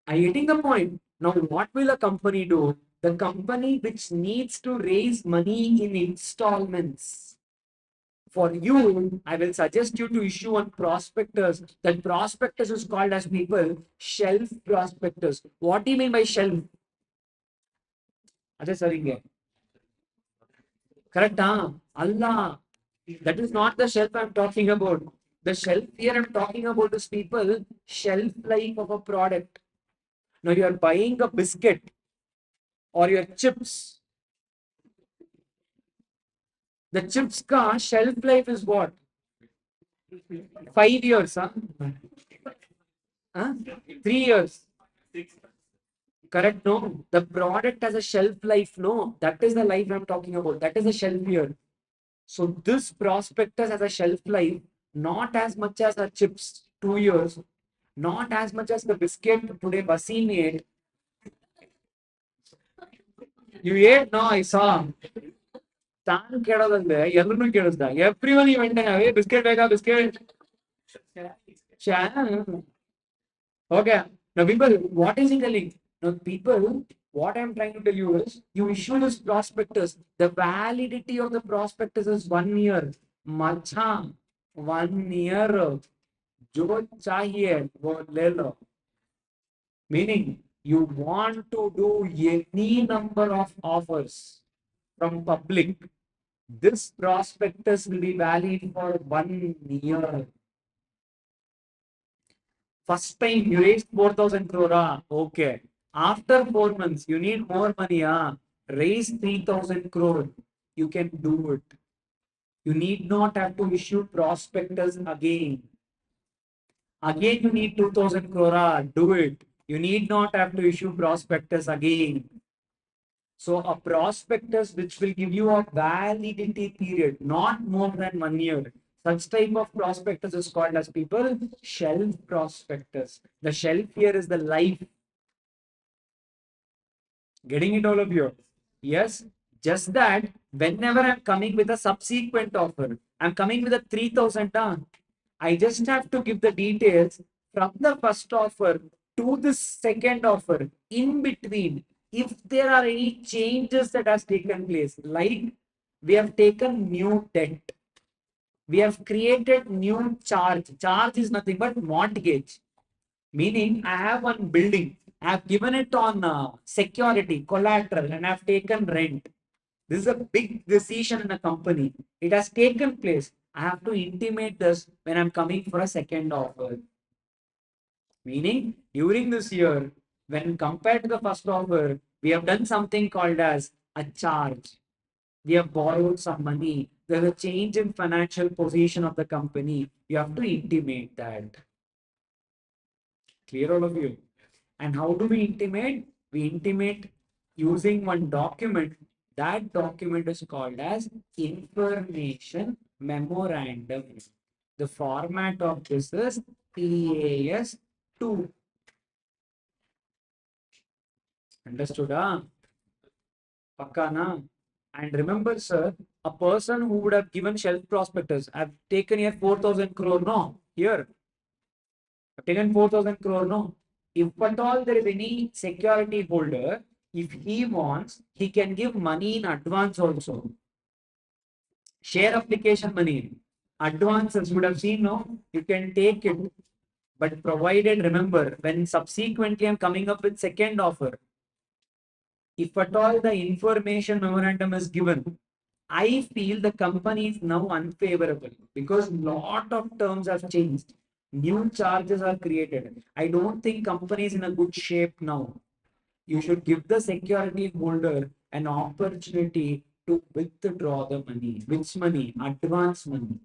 S1: Are you getting the point? Now, what will a company do? The company which needs to raise money in installments. For you, I will suggest you to issue one prospectus. That prospectus is called as people shelf prospectus. What do you mean by shelf? Ajay sir, correct? Allah. That is not the shelf I'm talking about. The shelf here I'm talking about is people shelf life of a product. Now you are buying a biscuit or your chips. The chips ka shelf life is what? 5 years, huh? Huh? 3 years. Correct? No. The product has a shelf life. No. That is the life I'm talking about. That is the shelf here. So this prospectus has a shelf life, not as much as the chips, 2 years, not as much as the biscuit today Basim ate. You ate? No, I saw. Tan ಕೇಳೋದಂದ್ರೆ ಎಲ್ಲರನ್ನೂ ಕೇಳಿಸ್ದ. Everyone he went away, biscuit ಬೇಕಾ biscuit. Okay. Now people, what is he telling? Now people, what I'm trying to tell you is, you issue this prospectus. The validity of the prospectus is 1 year. Macha, 1 year. जो चाहिए वो ले लो. Meaning, you want to do any number of offers from public, this prospectus will be valid for 1 year. First time you raised 4,000 crore, okay. After 4 months, you need more money, raise 3,000 crore. You can do it. You need not have to issue prospectus again. Again, you need 2,000 crore, do it. You need not have to issue prospectus again. So a prospectus which will give you a validity period, not more than 1 year. Such type of prospectus is called as people shelf prospectus. The shelf here is the life. Getting it all of you? Yes. Just that whenever I'm coming with a subsequent offer, I'm coming with a 3,000. I just have to give the details from the first offer to the second offer in between. If there are any changes that has taken place, like we have taken new debt, we have created new charge. Charge is nothing but mortgage. Meaning, I have one building, I have given it on security, collateral, and I have taken rent. This is a big decision in a company. It has taken place. I have to intimate this when I'm coming for a second offer. Meaning, during this year, when compared to the first offer, we have done something called as a charge. We have borrowed some money. There's a change in financial position of the company. You have to intimate that. Clear, all of you? And how do we intimate? We intimate using one document. That document is called as information memorandum. The format of this is PAS 2. Understood? Pakana. And remember, sir, a person who would have given shelf prospectus, I've taken here 4,000 crore, no? Here, I've taken 4,000 crore, no? If at all there is any security holder, if he wants, he can give money in advance also. Share application money, advances you would have seen, no? You can take it, but provided, remember, when subsequently I'm coming up with second offer, if at all the information memorandum is given, I feel the company is now unfavorable because lot of terms have changed. New charges are created. I don't think company is in a good shape now. You should give the security holder an opportunity to withdraw the money. Which money? Advance money.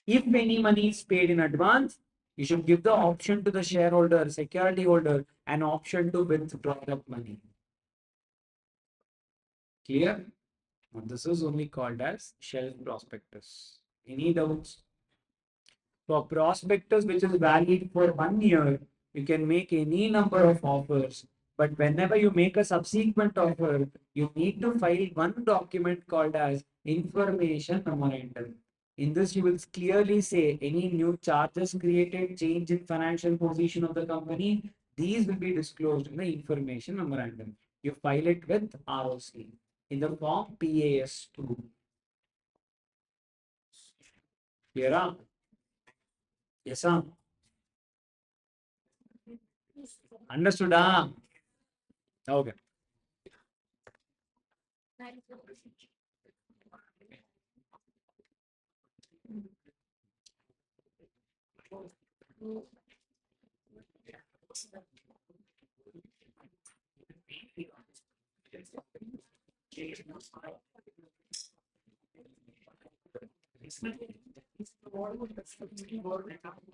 S1: If any money is paid in advance, you should give the option to the shareholder, security holder, an option to withdraw that money. Clear? Now, this is only called as shelf prospectus. Any doubts? For prospectus which is valid for 1 year, you can make any number of offers. But whenever you make a subsequent offer, you need to file one document called as information memorandum. In this, you will clearly say any new charges created, change in financial position of the company. These will be disclosed in the information memorandum. You file it with ROC in the form PAS2. Clear? Yes, sir. Understood? Okay.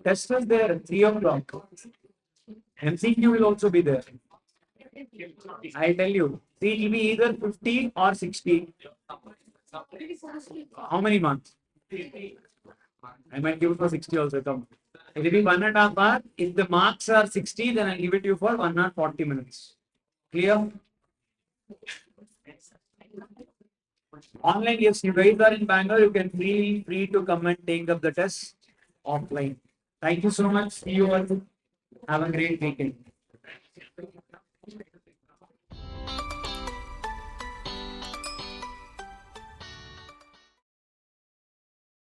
S1: Test is there, 3 o'clock. MCQ will also be there. I tell you, see, it will be either 50 or 60. How many months? I might give it for 60 also. Come. It will be 1.5 hours. If the marks are 60, then I'll give it to you for 1 hour 40 minutes. Clear? Online, yes, you guys are in Bangalore, you can feel free to come and take up the test offline. Thank you so much. See you all. Have a great weekend.